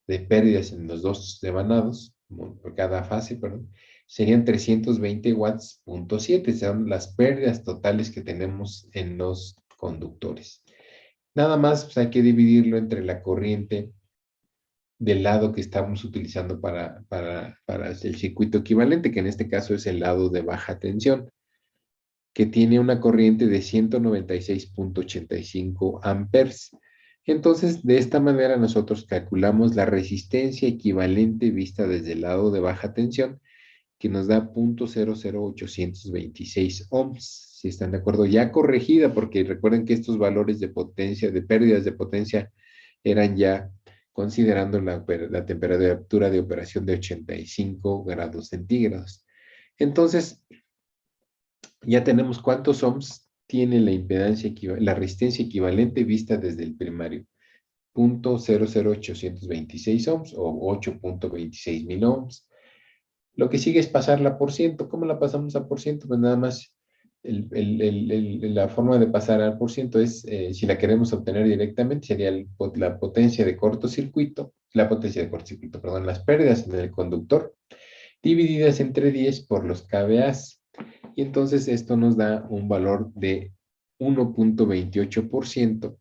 de pérdidas en los dos devanados, por cada fase, perdón, serían 320 watts, punto 7, son las pérdidas totales que tenemos en los conductores. Nada más pues, hay que dividirlo entre la corriente del lado que estamos utilizando para el circuito equivalente, que en este caso es el lado de baja tensión, que tiene una corriente de 196.85 amperes. Entonces, de esta manera nosotros calculamos la resistencia equivalente vista desde el lado de baja tensión, que nos da 0.00826 ohms, si están de acuerdo, ya corregida, porque recuerden que estos valores de potencia, de pérdidas de potencia, eran ya considerando la temperatura de operación de 85 grados centígrados. Entonces, ya tenemos cuántos ohms tiene la impedancia, la resistencia equivalente vista desde el primario. 0.00826 ohms o 8.26 mil ohms. Lo que sigue es pasarla por ciento. ¿Cómo la pasamos a por ciento? Pues nada más la forma de pasar al por ciento es, si la queremos obtener directamente, sería la potencia de cortocircuito, perdón, las pérdidas en el conductor, divididas entre 10 por los kVAs. Y entonces esto nos da un valor de 1.28%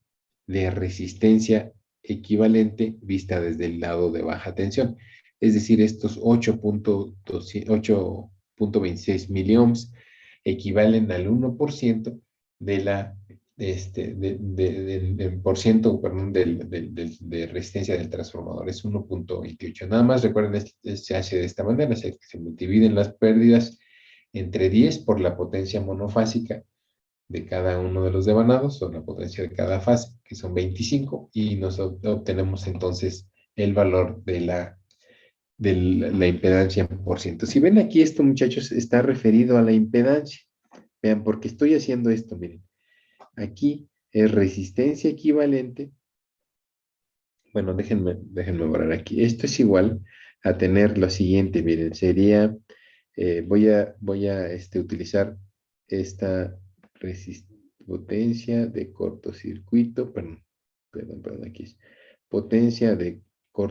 de resistencia equivalente vista desde el lado de baja tensión. Es decir, estos 8.26 miliohms equivalen al 1% de la por ciento, perdón, de resistencia del transformador. Es 1.28. Nada más recuerden, se hace de esta manera, se dividen las pérdidas entre 10 por la potencia monofásica de cada uno de los devanados, o la potencia de cada fase, que son 25, y nos obtenemos entonces el valor de la impedancia por ciento. Si ven aquí esto, muchachos, está referido a la impedancia. Vean, porque estoy haciendo esto, miren. Aquí es resistencia equivalente. Bueno, déjenme borrar aquí. Esto es igual a tener lo siguiente, miren, sería, voy a utilizar esta potencia de cortocircuito, perdón, aquí es potencia de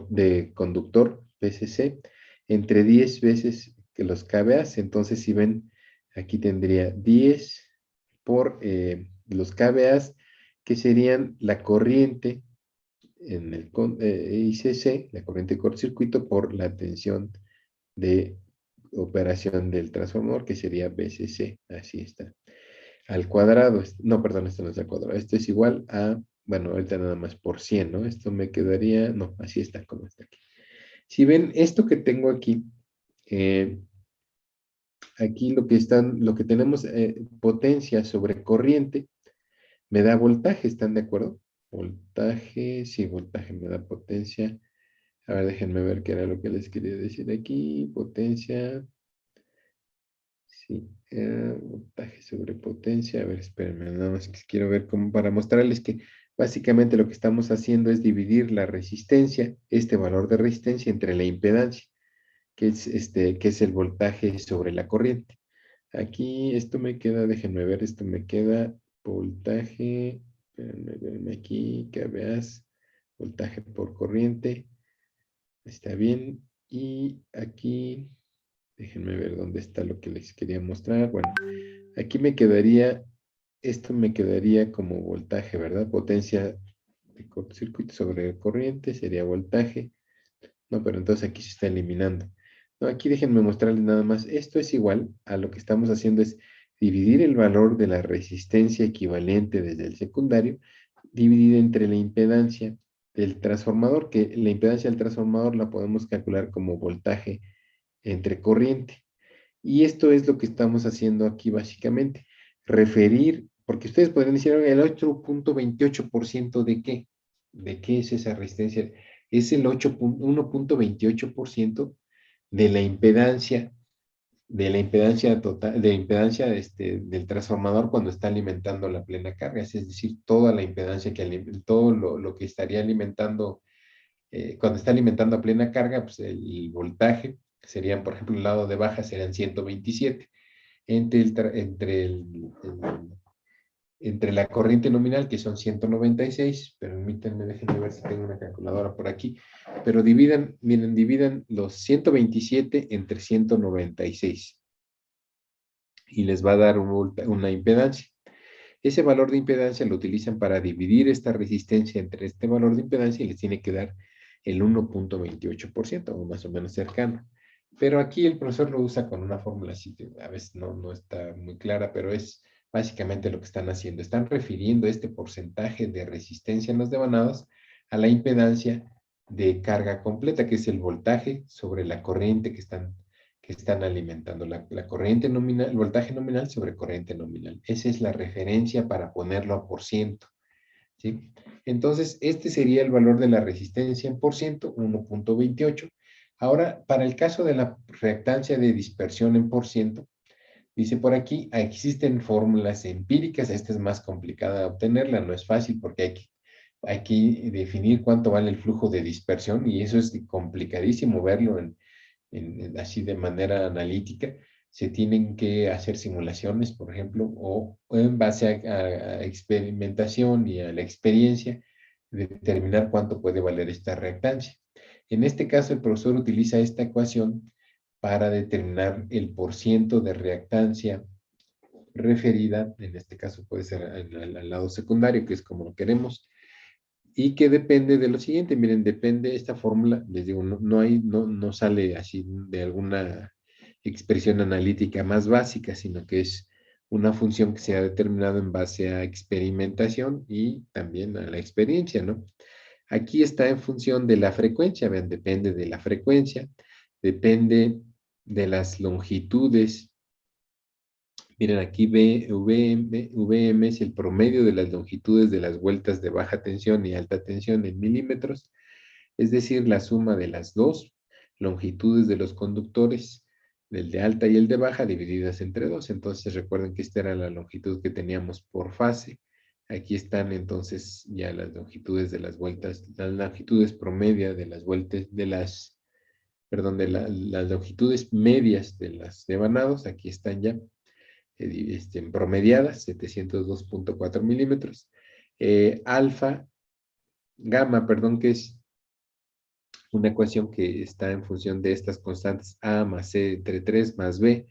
de conductor PCC entre 10 veces que los KVAs. Entonces, si ven, aquí tendría 10 por los KVAs, que serían la corriente en el ICC, la corriente de cortocircuito, por la tensión de operación del transformador, que sería BCC. Así está. Al cuadrado, no, perdón, esto no es al cuadrado. Esto es igual a, bueno, ahorita nada más por 100, ¿no? Esto me quedaría, no, así está como está aquí. Si ven esto que tengo aquí, aquí lo que tenemos, potencia sobre corriente, me da voltaje, ¿están de acuerdo? Voltaje, sí, voltaje me da potencia. A ver, déjenme ver qué era lo que les quería decir aquí. Potencia, sí, voltaje sobre potencia. A ver, espérenme, nada más que quiero ver cómo, para mostrarles que básicamente lo que estamos haciendo es dividir la resistencia, este valor de resistencia, entre la impedancia, que es el voltaje sobre la corriente. Aquí esto me queda, déjenme ver, esto me queda voltaje, espérenme aquí, que veas, voltaje por corriente, está bien. Y aquí, déjenme ver dónde está lo que les quería mostrar. Bueno, aquí me quedaría, esto me quedaría como voltaje, ¿verdad? Potencia de cortocircuito sobre corriente sería voltaje. No, pero entonces aquí se está eliminando. No, aquí déjenme mostrarles nada más. Esto es igual a lo que estamos haciendo es dividir el valor de la resistencia equivalente desde el secundario, dividido entre la impedancia del transformador, que la impedancia del transformador la podemos calcular como voltaje entre corriente. Y esto es lo que estamos haciendo aquí básicamente. Referir, porque ustedes podrían decir, el 8.28% de qué? ¿De qué es esa resistencia? Es el 1.28% de la impedancia total, de la impedancia del transformador cuando está alimentando la plena carga, es decir, toda la impedancia todo lo que estaría alimentando, cuando está alimentando a plena carga, pues el voltaje serían, por ejemplo, el lado de baja serían 127, entre la corriente nominal, que son 196, permítanme, déjenme ver si tengo una calculadora por aquí, pero miren, dividan los 127 entre 196 y les va a dar una impedancia. Ese valor de impedancia lo utilizan para dividir esta resistencia entre este valor de impedancia y les tiene que dar el 1.28%, o más o menos cercano. Pero aquí el profesor lo usa con una fórmula así, que a veces no está muy clara, pero es básicamente lo que están haciendo. Están refiriendo este porcentaje de resistencia en los devanados a la impedancia de carga completa, que es el voltaje sobre la corriente que están alimentando. La corriente nominal, el voltaje nominal sobre corriente nominal. Esa es la referencia para ponerlo a por ciento. ¿Sí? Entonces, este sería el valor de la resistencia en por ciento, 1.28. Ahora, para el caso de la reactancia de dispersión en por ciento, dice por aquí, existen fórmulas empíricas, esta es más complicada de obtenerla, no es fácil porque hay que definir cuánto vale el flujo de dispersión y eso es complicadísimo verlo así de manera analítica. Se tienen que hacer simulaciones, por ejemplo, o en base a experimentación y a la experiencia, determinar cuánto puede valer esta reactancia. En este caso, el profesor utiliza esta ecuación para determinar el porciento de reactancia referida, en este caso puede ser al lado secundario, que es como lo queremos, y que depende de lo siguiente. Miren, depende esta fórmula, les digo, no sale así de alguna expresión analítica más básica, sino que es una función que se ha determinado en base a experimentación y también a la experiencia, ¿no? Aquí está en función de la frecuencia, vean, depende de la frecuencia, depende de las longitudes. Miren, aquí VM es el promedio de las longitudes de las vueltas de baja tensión y alta tensión en milímetros, es decir, la suma de las dos longitudes de los conductores, del de alta y el de baja, divididas entre dos. Entonces, recuerden que esta era la longitud que teníamos por fase. Aquí están entonces ya las longitudes de las vueltas, las longitudes promedia de las vueltas, perdón, las longitudes medias de las devanados. Aquí están ya promediadas, 702.4 milímetros. Alfa, gamma, perdón, que es una ecuación que está en función de estas constantes A más C entre 3 más B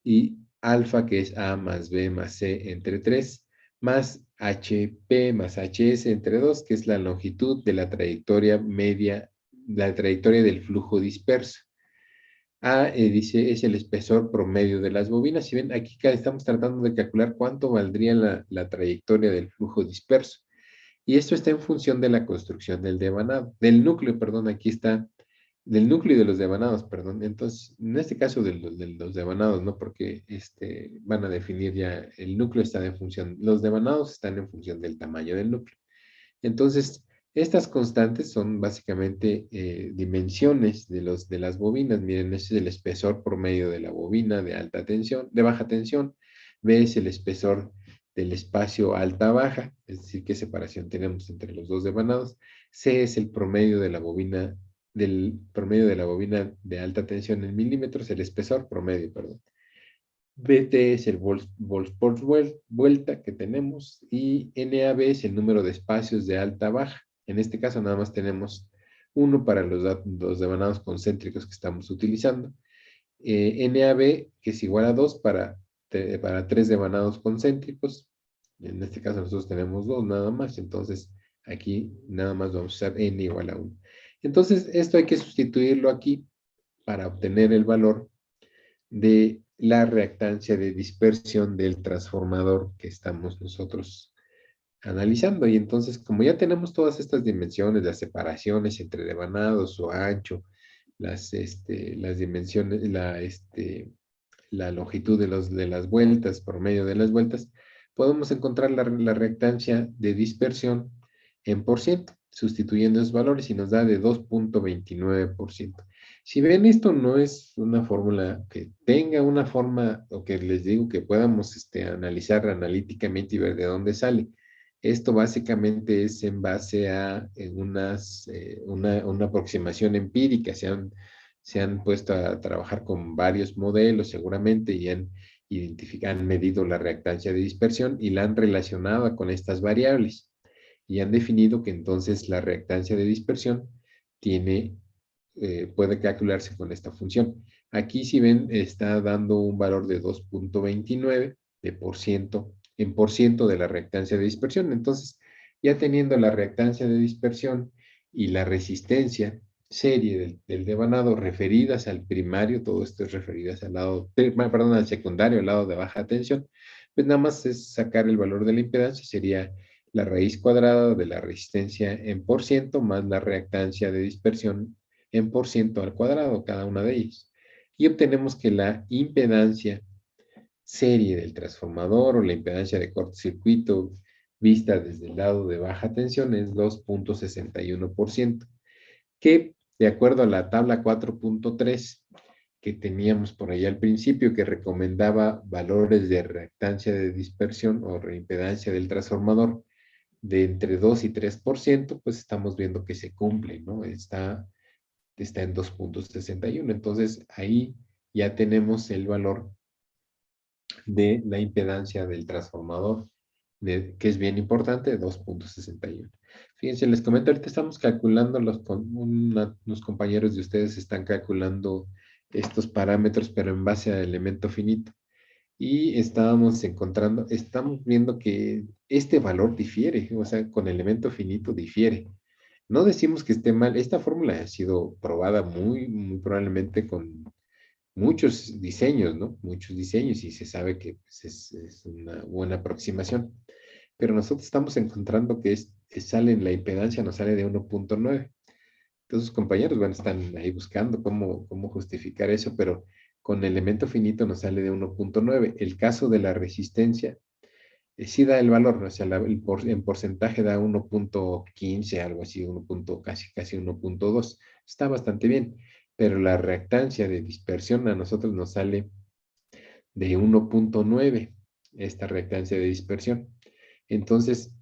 y alfa que es A más B más C entre 3 más HP más HS entre 2 que es la longitud de la trayectoria media, la trayectoria del flujo disperso. A, dice, es el espesor promedio de las bobinas. Si ven, aquí estamos tratando de calcular cuánto valdría la trayectoria del flujo disperso. Y esto está en función de la construcción del devanado, del núcleo, perdón, aquí está, del núcleo y de los devanados, perdón. Entonces, en este caso de los devanados, ¿no? Porque van a definir ya, el núcleo está en función, los devanados están en función del tamaño del núcleo. Entonces, estas constantes son básicamente dimensiones de las bobinas. Miren, ese es el espesor promedio de la bobina de alta tensión, de baja tensión. B es el espesor del espacio alta-baja, es decir, qué separación tenemos entre los dos devanados. C es el promedio de la bobina, del promedio de la bobina de alta tensión en milímetros, el espesor promedio, perdón. BT es el volts por vuelta que tenemos y NAB es el número de espacios de alta-baja. En este caso nada más tenemos uno para los devanados concéntricos que estamos utilizando. NAB que es igual a 2 para 3 devanados concéntricos. En este caso nosotros tenemos 2 nada más, entonces aquí nada más vamos a usar N igual a 1. Entonces esto hay que sustituirlo aquí para obtener el valor de la reactancia de dispersión del transformador que estamos nosotros analizando. Y entonces, como ya tenemos todas estas dimensiones, las separaciones entre devanados o ancho, las dimensiones, la longitud de las vueltas, por medio de las vueltas, podemos encontrar la reactancia de dispersión en por ciento, sustituyendo esos valores y nos da de 2.29%. Si ven, esto no es una fórmula que tenga una forma, o que les digo que podamos analizar analíticamente y ver de dónde sale. Esto básicamente es en base a una aproximación empírica. Se han puesto a trabajar con varios modelos seguramente y han medido la reactancia de dispersión y la han relacionado con estas variables. Y han definido que entonces la reactancia de dispersión puede calcularse con esta función. Aquí, si ven, está dando un valor de 2.29 en por ciento de la reactancia de dispersión. Entonces, ya teniendo la reactancia de dispersión y la resistencia serie del devanado referidas al primario, todo esto es referidas al lado, perdón, al secundario, al lado de baja tensión, pues nada más es sacar el valor de la impedancia, sería la raíz cuadrada de la resistencia en por ciento más la reactancia de dispersión en por ciento al cuadrado, cada una de ellas. Y obtenemos que la impedancia serie del transformador o la impedancia de cortocircuito vista desde el lado de baja tensión es 2.61%, que de acuerdo a la tabla 4.3 que teníamos por ahí al principio, que recomendaba valores de reactancia de dispersión o reimpedancia del transformador de entre 2 y 3%, pues estamos viendo que se cumple, ¿no? Está en 2.61. Entonces, ahí ya tenemos el valor de la impedancia del transformador, que es bien importante, 2.61. Fíjense, les comento, ahorita estamos calculando, unos compañeros de ustedes están calculando estos parámetros, pero en base a elemento finito. Y estamos viendo que este valor difiere, o sea, con elemento finito difiere. No decimos que esté mal, esta fórmula ha sido probada muy probablemente con muchos diseños, ¿no? Muchos diseños y se sabe que pues, es una buena aproximación. Pero nosotros estamos encontrando que la impedancia nos sale de 1.9. Entonces, compañeros, bueno, están ahí buscando cómo justificar eso, pero con elemento finito nos sale de 1.9. El caso de la resistencia sí da el valor, ¿no? O sea, en porcentaje da 1.15, algo así, casi 1.2. Está bastante bien, pero la reactancia de dispersión a nosotros nos sale de 1.9, esta reactancia de dispersión. Entonces,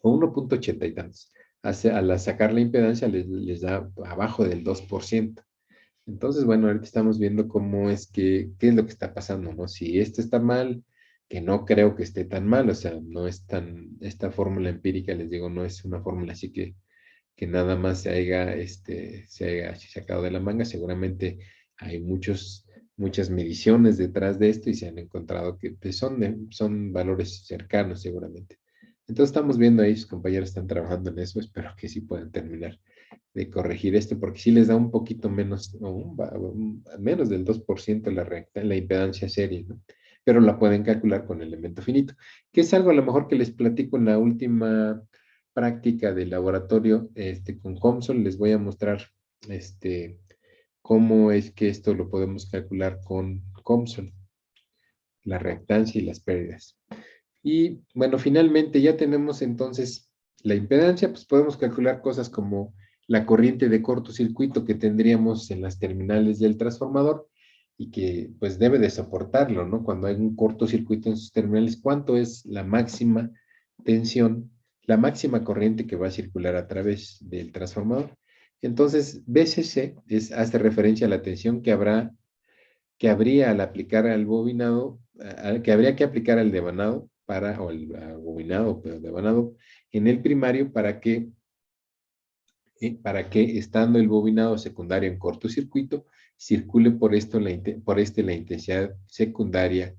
o 1.80 y tantos. Al sacar la impedancia les da abajo del 2%. Entonces, bueno, ahorita estamos viendo qué es lo que está pasando, ¿no? Si esto está mal, que no creo que esté tan mal, o sea, no es esta fórmula empírica, les digo, no es una fórmula así que nada más se haya sacado de la manga. Seguramente hay muchas mediciones detrás de esto y se han encontrado que pues, son valores cercanos seguramente. Entonces estamos viendo ahí, sus compañeros están trabajando en eso, espero que sí puedan terminar de corregir esto, porque sí les da un poquito menos, o menos del 2% la impedancia serie, ¿no? Pero la pueden calcular con elemento finito, que es algo a lo mejor que les platico en la última práctica del laboratorio con COMSOL. Les voy a mostrar cómo es que esto lo podemos calcular con COMSOL, la reactancia y las pérdidas. Y bueno, finalmente ya tenemos entonces la impedancia, pues podemos calcular cosas como la corriente de cortocircuito que tendríamos en las terminales del transformador y que pues debe de soportarlo, ¿no? Cuando hay un cortocircuito en sus terminales, ¿cuánto es la máxima tensión, la máxima corriente que va a circular a través del transformador? Entonces, BCC hace referencia a la tensión que habría al aplicar al bobinado, que habría que aplicar al devanado o el bobinado, pero devanado en el primario para que estando el bobinado secundario en cortocircuito, circule por la intensidad secundaria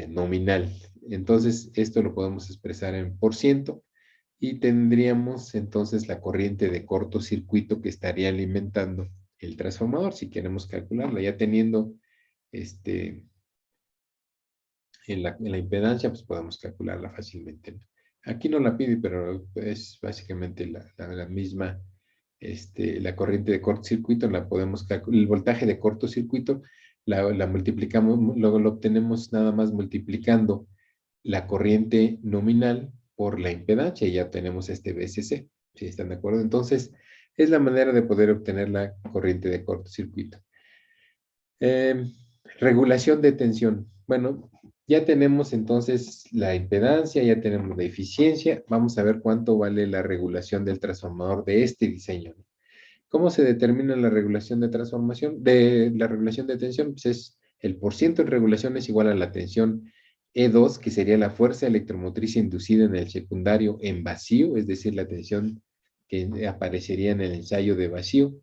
nominal. Entonces, esto lo podemos expresar en por ciento y tendríamos entonces la corriente de cortocircuito que estaría alimentando el transformador, si queremos calcularla, ya teniendo este, en la impedancia, pues podemos calcularla fácilmente, ¿no? Aquí no la pide, pero es básicamente la misma, la corriente de cortocircuito, la podemos calcular, el voltaje de cortocircuito, la multiplicamos, luego lo obtenemos nada más multiplicando la corriente nominal por la impedancia y ya tenemos este BCC, si están de acuerdo. Entonces, es la manera de poder obtener la corriente de cortocircuito. Eh, Regulación de tensión. Bueno, ya tenemos entonces la impedancia, ya tenemos la eficiencia. Vamos a ver cuánto vale la regulación del transformador de este diseño. ¿Cómo se determina la regulación de transformación? De la regulación de tensión, pues es el porciento de regulación es igual a la tensión E2, que sería la fuerza electromotriz inducida en el secundario en vacío, es decir, la tensión que aparecería en el ensayo de vacío,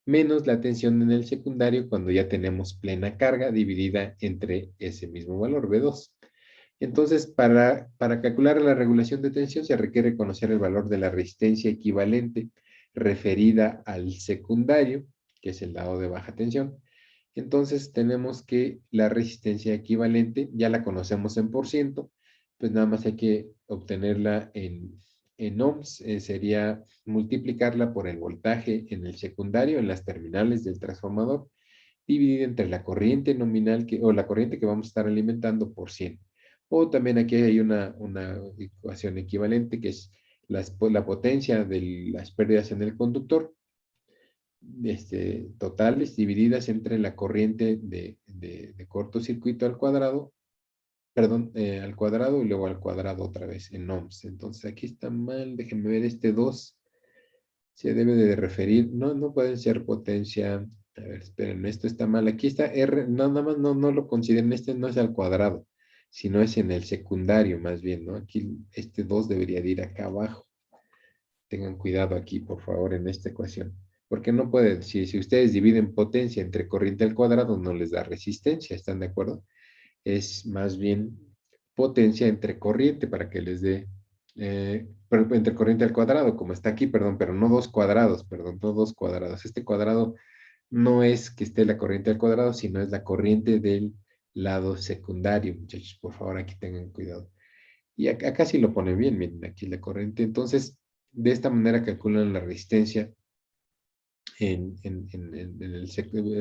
menos la tensión en el secundario cuando ya tenemos plena carga dividida entre ese mismo valor, V2. Entonces, para calcular la regulación de tensión se requiere conocer el valor de la resistencia equivalente referida al secundario, que es el lado de baja tensión. Entonces, tenemos que la resistencia equivalente ya la conocemos en por ciento, pues nada más hay que obtenerla en ohms, sería multiplicarla por el voltaje en el secundario, en las terminales del transformador, dividida entre la corriente nominal o la corriente que vamos a estar alimentando por 100. O también aquí hay una ecuación equivalente que es la potencia de las pérdidas en el conductor totales divididas entre la corriente de cortocircuito al cuadrado, perdón, al cuadrado y luego al cuadrado otra vez en ohms. Entonces aquí está mal, déjenme ver, 2 se debe de referir, no pueden ser potencia, a ver, esperen, esto está mal, aquí está R, no, nada más no lo consideren, no es al cuadrado, sino es en el secundario más bien, ¿no? Aquí 2 debería de ir acá abajo. Tengan cuidado aquí, por favor, en esta ecuación. Porque no puede, si ustedes dividen potencia entre corriente al cuadrado, no les da resistencia, ¿están de acuerdo? Es más bien potencia entre corriente para que les dé, entre corriente al cuadrado, como está aquí, perdón, pero no dos cuadrados, perdón, no dos cuadrados. Este cuadrado no es que esté la corriente al cuadrado, sino es la corriente del lado secundario, muchachos, por favor, aquí tengan cuidado. Y acá sí lo pone bien, miren, aquí la corriente. Entonces, de esta manera calculan la resistencia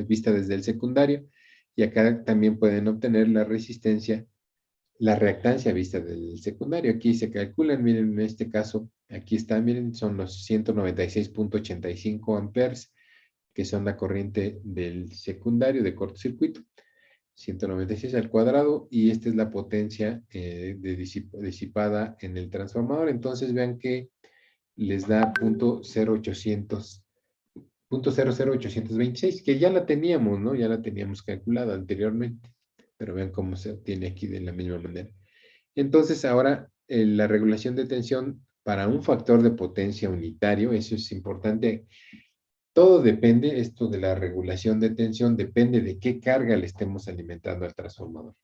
vista desde el secundario. Y acá también pueden obtener la resistencia, la reactancia vista del secundario. Aquí se calculan, miren, en este caso, aquí está, miren, son los 196.85 amperes, que son la corriente del secundario de cortocircuito. 196 al cuadrado, y esta es la potencia disipada en el transformador. Entonces vean que les da 0.826, que ya la teníamos, ¿no? Ya la teníamos calculada anteriormente, pero vean cómo se obtiene aquí de la misma manera. Entonces ahora la regulación de tensión para un factor de potencia unitario, eso es importante. Todo depende, esto de la regulación de tensión, depende de qué carga le estemos alimentando al transformador.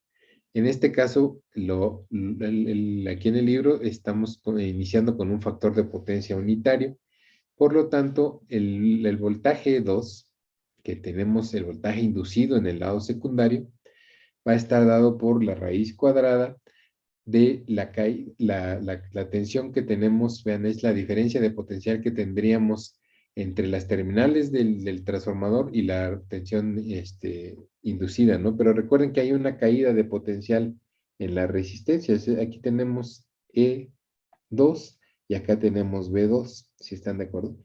En este caso, aquí en el libro estamos iniciando con un factor de potencia unitario. Por lo tanto, el voltaje 2, que tenemos el voltaje inducido en el lado secundario, va a estar dado por la raíz cuadrada de la tensión que tenemos. Vean, es la diferencia de potencial que tendríamos entre las terminales del transformador y la tensión inducida, ¿no? Pero recuerden que hay una caída de potencial en la resistencia. Aquí tenemos E2 y acá tenemos B2, si están de acuerdo.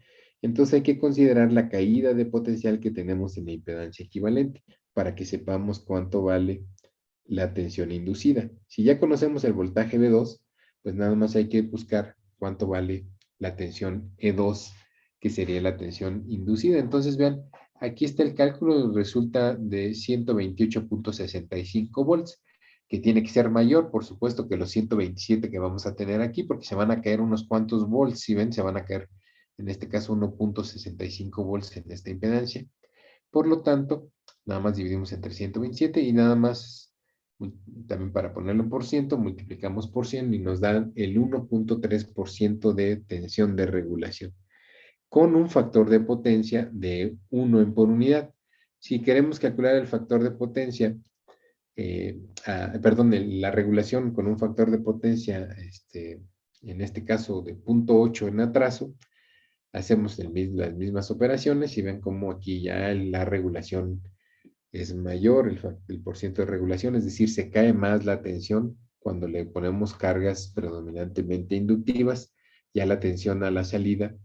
Entonces hay que considerar la caída de potencial que tenemos en la impedancia equivalente para que sepamos cuánto vale la tensión inducida. Si ya conocemos el voltaje B2, pues nada más hay que buscar cuánto vale la tensión E2, que sería la tensión inducida. Entonces vean, aquí está el cálculo, resulta de 128.65 volts, que tiene que ser mayor, por supuesto, que los 127 que vamos a tener aquí, porque se van a caer unos cuantos volts, si ven, se van a caer, en este caso, 1.65 volts en esta impedancia. Por lo tanto, nada más dividimos entre 127 y nada más, también para ponerlo por ciento, multiplicamos por 100 y nos dan el 1.3% de tensión de regulación, con un factor de potencia de 1 en por unidad. Si queremos calcular el factor de potencia, perdón, la regulación con un factor de potencia, en este caso de 0.8 en atraso, hacemos las mismas operaciones y ven cómo aquí ya la regulación es mayor, el porciento de regulación, es decir, se cae más la tensión cuando le ponemos cargas predominantemente inductivas, ya la tensión a la salida,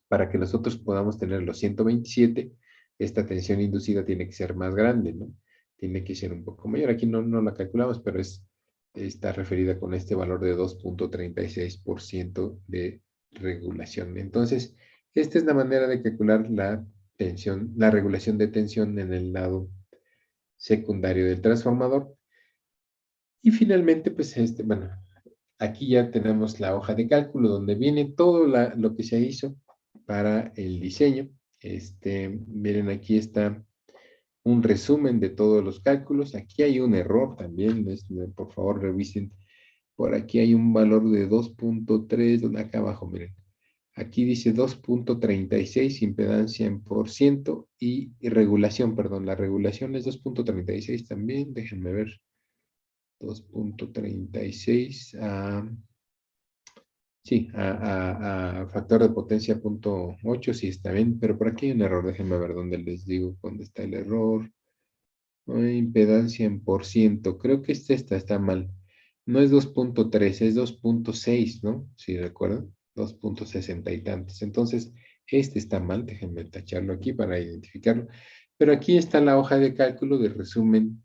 para que nosotros podamos tener los 127, esta tensión inducida tiene que ser más grande, ¿no? Tiene que ser un poco mayor. Aquí no la calculamos, pero está referida con este valor de 2.36% de regulación. Entonces, esta es la manera de calcular la tensión, la regulación de tensión en el lado secundario del transformador. Y finalmente, pues bueno, aquí ya tenemos la hoja de cálculo donde viene todo lo que se hizo para el diseño. Miren, aquí está un resumen de todos los cálculos. Aquí hay un error también, por favor revisen. Por aquí hay un valor de 2.3, acá abajo, miren. Aquí dice 2.36 impedancia en por ciento y regulación, perdón, la regulación es 2.36 también, déjenme ver. 2.36 sí, a factor de potencia 0.8, sí está bien, pero por aquí hay un error, déjenme ver dónde les digo dónde está el error. Impedancia en por ciento, creo que está mal. No es 2.3, es 2.6, ¿no? Si recuerdan, 2.60 y tantos. Entonces, este está mal, déjenme tacharlo aquí para identificarlo. Pero aquí está la hoja de cálculo de resumen,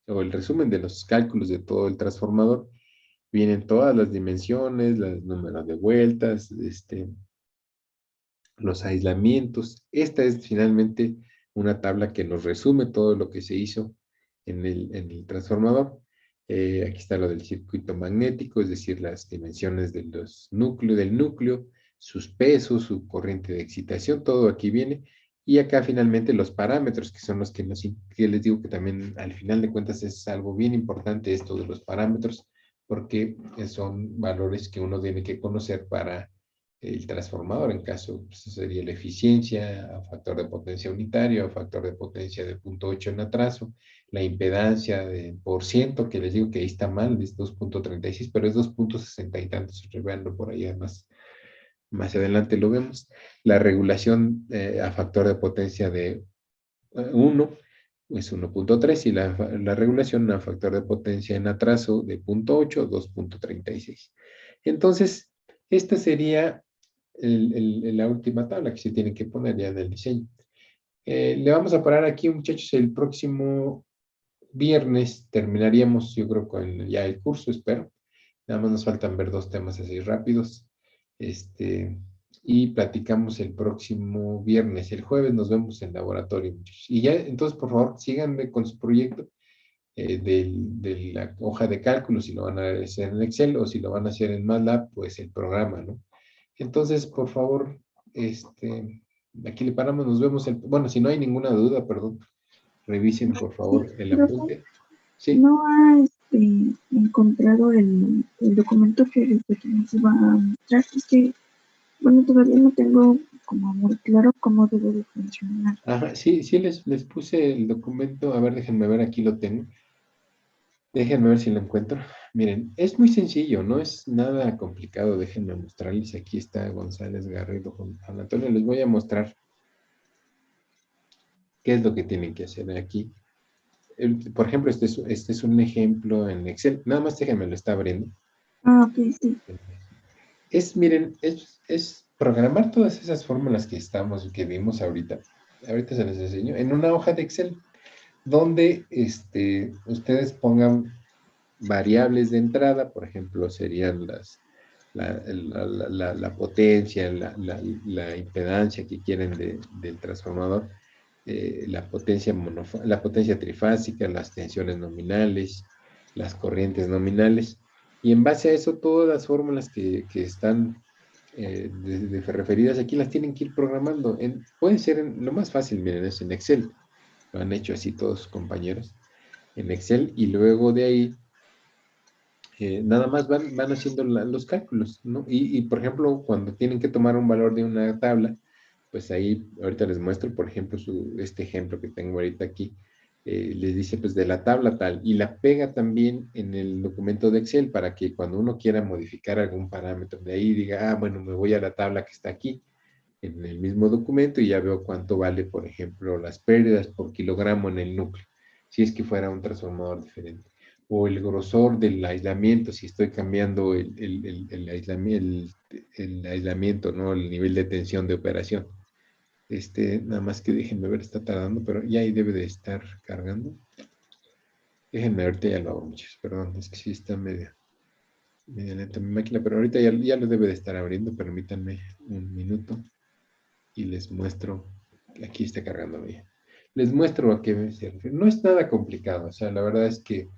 o el resumen de los cálculos de todo el transformador. Vienen todas las dimensiones, los números de vueltas, los aislamientos. Esta es finalmente una tabla que nos resume todo lo que se hizo en el transformador. Aquí está lo del circuito magnético, es decir, las dimensiones del núcleo, sus pesos, su corriente de excitación, todo aquí viene. Y acá finalmente los parámetros, que son los que les digo que también al final de cuentas es algo bien importante esto de los parámetros, porque son valores que uno tiene que conocer para el transformador, en caso pues, sería la eficiencia, a factor de potencia unitario, a factor de potencia de 0.8 en atraso, la impedancia de por ciento, que les digo que ahí está mal, es 2.36, pero es 2.60 y tantos, veanlo por ahí, además, más adelante lo vemos. La regulación a factor de potencia de 1 es 1.3 y la regulación a factor de potencia en atraso de 0.8, 2.36. Entonces, esta sería la última tabla que se tiene que poner ya en el diseño. Le vamos a parar aquí, muchachos, el próximo viernes terminaríamos, yo creo, con ya el curso, espero. Nada más nos faltan ver dos temas así rápidos. Y platicamos el próximo viernes. El jueves nos vemos en laboratorio, muchachos. Y ya, entonces, por favor, síganme con su proyecto de la hoja de cálculo, si lo van a hacer en Excel o si lo van a hacer en MATLAB, pues el programa, ¿no? Entonces, por favor, aquí le paramos, nos vemos. Bueno, si no hay ninguna duda, perdón, revisen por Sí, favor el profe, apunte. Sí. no ha encontrado el documento que nos iba a mostrar. Es que, bueno, todavía no tengo como muy claro cómo debe de funcionar. Ajá, sí, sí, les puse el documento. A ver, déjenme ver, aquí lo tengo. Déjenme ver si lo encuentro. Miren, es muy sencillo, no es nada complicado. Déjenme mostrarles. Aquí está González Garrido con Antonio. Les voy a mostrar qué es lo que tienen que hacer aquí. Por ejemplo, este es un ejemplo en Excel. Nada más déjenme lo está abriendo. Ah, ok, sí. Miren, es programar todas esas fórmulas que vimos ahorita. Ahorita se les enseño. En una hoja de Excel, donde ustedes pongan variables de entrada, por ejemplo, serían la potencia, la impedancia que quieren del transformador, la potencia trifásica, las tensiones nominales, las corrientes nominales. Y en base a eso, todas las fórmulas que están referidas aquí las tienen que ir programando. Puede ser lo más fácil, miren, es en Excel. Lo han hecho así todos sus compañeros en Excel y luego de ahí nada más van haciendo los cálculos, ¿no? Por ejemplo, cuando tienen que tomar un valor de una tabla, pues ahí, ahorita les muestro, por ejemplo, este ejemplo que tengo ahorita aquí, les dice pues de la tabla tal, y la pega también en el documento de Excel para que cuando uno quiera modificar algún parámetro de ahí, diga, ah, bueno, me voy a la tabla que está aquí, en el mismo documento, y ya veo cuánto vale, por ejemplo, las pérdidas por kilogramo en el núcleo, si es que fuera un transformador diferente o el grosor del aislamiento, si estoy cambiando el aislamiento, ¿no? El nivel de tensión de operación. Nada más que déjenme ver, está tardando, pero ya ahí debe de estar cargando. Déjenme, ahorita ya lo hago, muchachos, perdón, es que sí está media lenta mi máquina, pero ahorita ya lo debe de estar abriendo, permítanme un minuto y les muestro, aquí está cargando bien. Les muestro a qué se refiere. No es nada complicado, o sea, la verdad es que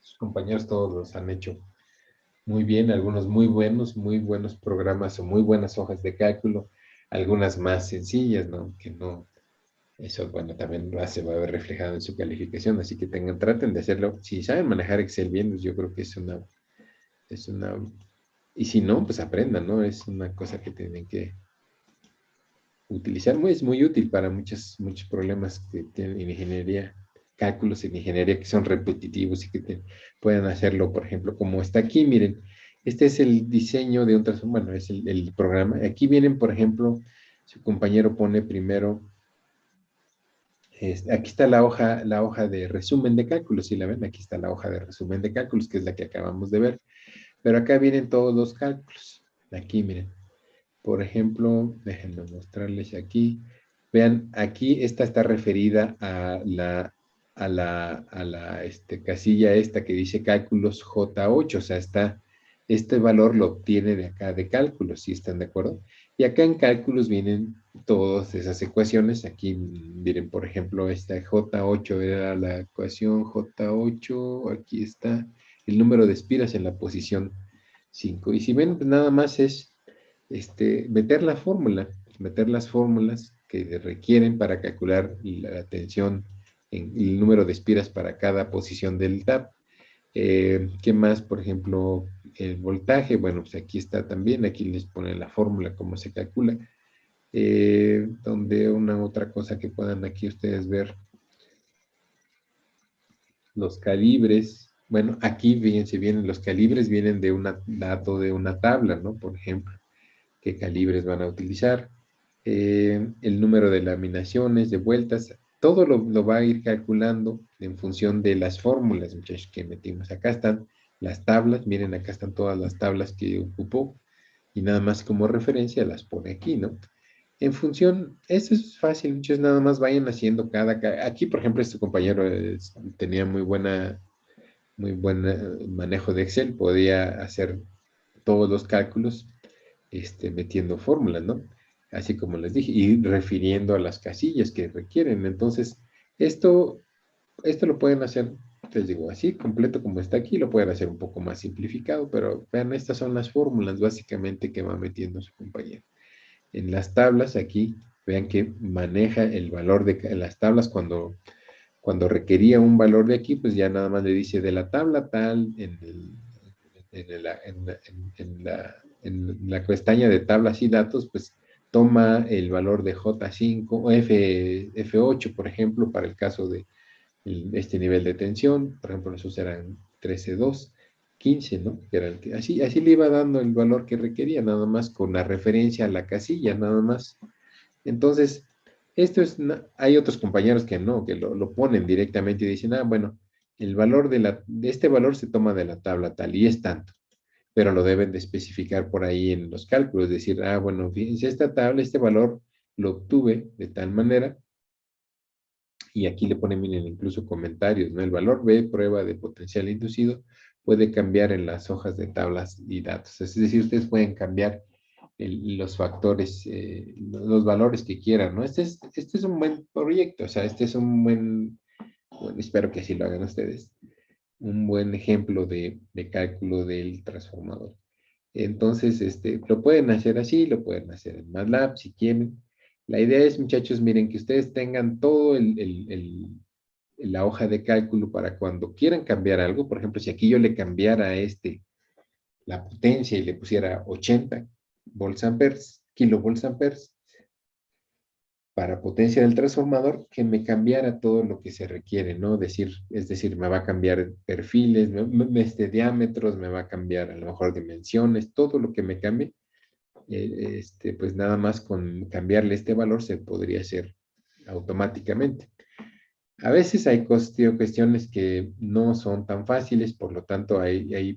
sus compañeros todos los han hecho muy bien, algunos muy buenos programas o muy buenas hojas de cálculo, algunas más sencillas, ¿no? Que no, eso, bueno, también se va a ver reflejado en su calificación, así que traten de hacerlo. Si saben manejar Excel bien, pues yo creo que es una, y si no, pues aprendan, ¿no? Es una cosa que tienen que utilizar, es muy útil para muchos problemas que tienen en ingeniería, cálculos en ingeniería que son repetitivos y que pueden hacerlo, por ejemplo, como está aquí, miren, este es el diseño de un transformador, bueno, es el programa. Aquí vienen, por ejemplo, su compañero pone primero, aquí está la hoja de resumen de cálculos, si la ven, aquí está la hoja de resumen de cálculos, que es la que acabamos de ver, pero acá vienen todos los cálculos, aquí miren, por ejemplo, déjenme mostrarles aquí. Vean, aquí esta está referida a la casilla esta que dice cálculos J8, o sea, este valor lo obtiene de acá de cálculos, ¿sí están de acuerdo? Y acá en cálculos vienen todas esas ecuaciones. Aquí miren, por ejemplo, esta J8 era la ecuación J8, aquí está el número de espiras en la posición 5. Y si ven, pues nada más es meter las fórmulas que requieren para calcular la tensión, en el número de espiras para cada posición del tap. ¿Qué más? Por ejemplo, el voltaje. Bueno, pues aquí está también, aquí les ponen la fórmula, cómo se calcula. Donde una otra cosa que puedan aquí ustedes ver, los calibres. Bueno, aquí fíjense, vienen los calibres, vienen de un dato de una tabla, ¿no? Por ejemplo, qué calibres van a utilizar, el número de laminaciones, de vueltas, todo lo va a ir calculando en función de las fórmulas, muchachos, que metimos. Acá están las tablas, miren, acá están todas las tablas que ocupó y nada más como referencia las pone aquí, ¿no? En función, eso es fácil, muchachos, nada más vayan haciendo aquí, por ejemplo, este compañero tenía muy buen manejo de Excel, podía hacer todos los cálculos metiendo fórmulas, ¿no? Así como les dije, y refiriendo a las casillas que requieren. Entonces, esto Esto lo pueden hacer, les digo, así, completo como está aquí, lo pueden hacer un poco más simplificado, pero vean, estas son las fórmulas básicamente que va metiendo su compañero. En las tablas aquí, vean que maneja el valor de las tablas cuando requería un valor de aquí, pues ya nada más le dice de la tabla tal en la pestaña de tablas y datos, pues toma el valor de J5 o F8, por ejemplo, para el caso de este nivel de tensión. Por ejemplo, esos eran 13.2, 15, ¿no? Que era así le iba dando el valor que requería, nada más con la referencia a la casilla, nada más. Entonces, hay otros compañeros que no, que lo ponen directamente y dicen, bueno, el valor de este valor se toma de la tabla tal y es tanto, pero lo deben de especificar por ahí en los cálculos, decir, bueno, fíjense, esta tabla, este valor lo obtuve de tal manera, y aquí le ponen, miren, incluso comentarios, ¿no? El valor B, prueba de potencial inducido, puede cambiar en las hojas de tablas y datos. Es decir, ustedes pueden cambiar los factores, los valores que quieran, ¿no? Este es un buen proyecto, o sea, este es un bueno, espero que así lo hagan ustedes, un buen ejemplo de cálculo del transformador. Entonces, lo pueden hacer así, lo pueden hacer en MATLAB si quieren. La idea es, muchachos, miren, que ustedes tengan todo la hoja de cálculo para cuando quieran cambiar algo. Por ejemplo, si aquí yo le cambiara a la potencia y le pusiera 80 volts amperes, kilovolts amperes, para potencia del transformador, que me cambiara todo lo que se requiere, ¿no? Es decir, me va a cambiar perfiles, diámetros, me va a cambiar a lo mejor dimensiones, todo lo que me cambie, pues nada más con cambiarle este valor se podría hacer automáticamente. A veces hay cuestiones que no son tan fáciles, por lo tanto,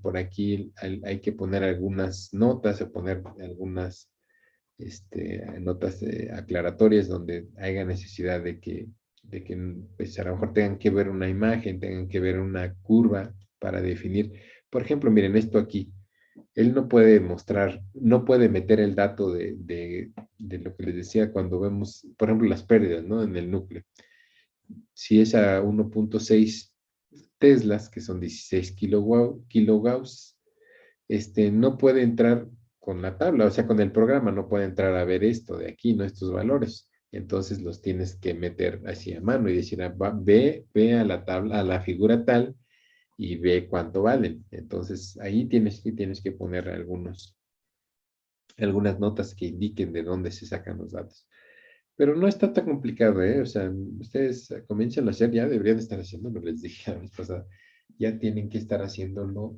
por aquí hay que poner algunas notas o poner algunas notas aclaratorias donde haya necesidad de que pues, a lo mejor tengan que ver una imagen, tengan que ver una curva para definir. Por ejemplo, miren esto aquí. Él no puede mostrar, no puede meter el dato de lo que les decía cuando vemos, por ejemplo, las pérdidas, ¿no? En el núcleo. Si es a 1.6 teslas, que son 16 kilogauss, no puede entrar con la tabla, o sea, con el programa no puede entrar a ver esto de aquí, ¿no? Estos valores. Entonces los tienes que meter así a mano y decir, ve a la tabla, a la figura tal y ve cuánto valen. Entonces ahí tienes que poner algunas notas que indiquen de dónde se sacan los datos. Pero no está tan complicado, ¿eh? O sea, ustedes comienzan a hacer, ya deberían estar haciéndolo, les dije la vez pasada, ya tienen que estar haciéndolo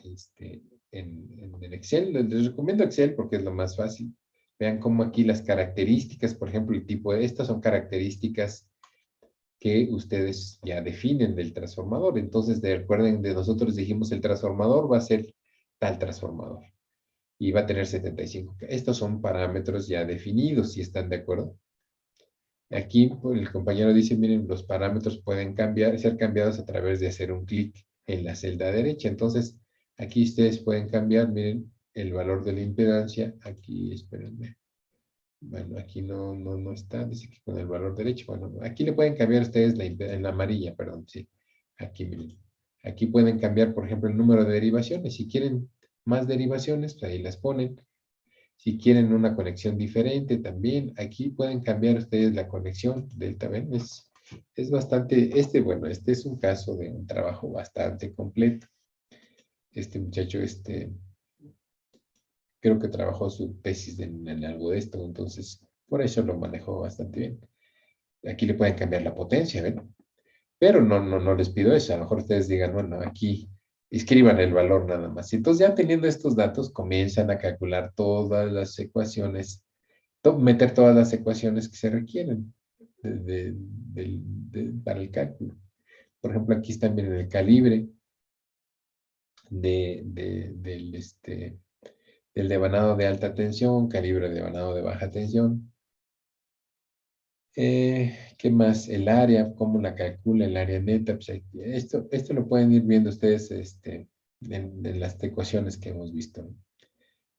este, en Excel. Les recomiendo Excel porque es lo más fácil. Vean cómo aquí las características, por ejemplo, el tipo de estas son características que ustedes ya definen del transformador. Entonces, recuerden, de nosotros dijimos el transformador va a ser tal transformador y va a tener 75. Estos son parámetros ya definidos, si están de acuerdo. Aquí pues, el compañero dice, miren, los parámetros pueden ser cambiados a través de hacer un clic en la celda derecha. Entonces, aquí ustedes pueden cambiar, miren, el valor de la impedancia. Aquí, espérenme. Bueno, aquí no está, dice que con el valor derecho. Bueno, aquí le pueden cambiar ustedes en la amarilla, perdón, sí. Aquí, miren. Aquí pueden cambiar, por ejemplo, el número de derivaciones. Si quieren más derivaciones, pues ahí las ponen. Si quieren una conexión diferente también, aquí pueden cambiar ustedes la conexión delta. ¿Ven? Es bastante, bueno, este es un caso de un trabajo bastante completo. Este muchacho, creo que trabajó su tesis en algo de esto, entonces por eso lo manejó bastante bien. Aquí le pueden cambiar la potencia, ¿ven? Pero no les pido eso. A lo mejor ustedes digan, bueno, aquí escriban el valor nada más. Entonces ya teniendo estos datos, comienzan a calcular todas las ecuaciones, meter todas las ecuaciones que se requieren para el cálculo. Por ejemplo, aquí están viendo el calibre del devanado de alta tensión, calibre de devanado de baja tensión. ¿Qué más? El área, cómo la calcula el área neta. Pues esto lo pueden ir viendo ustedes en las ecuaciones que hemos visto.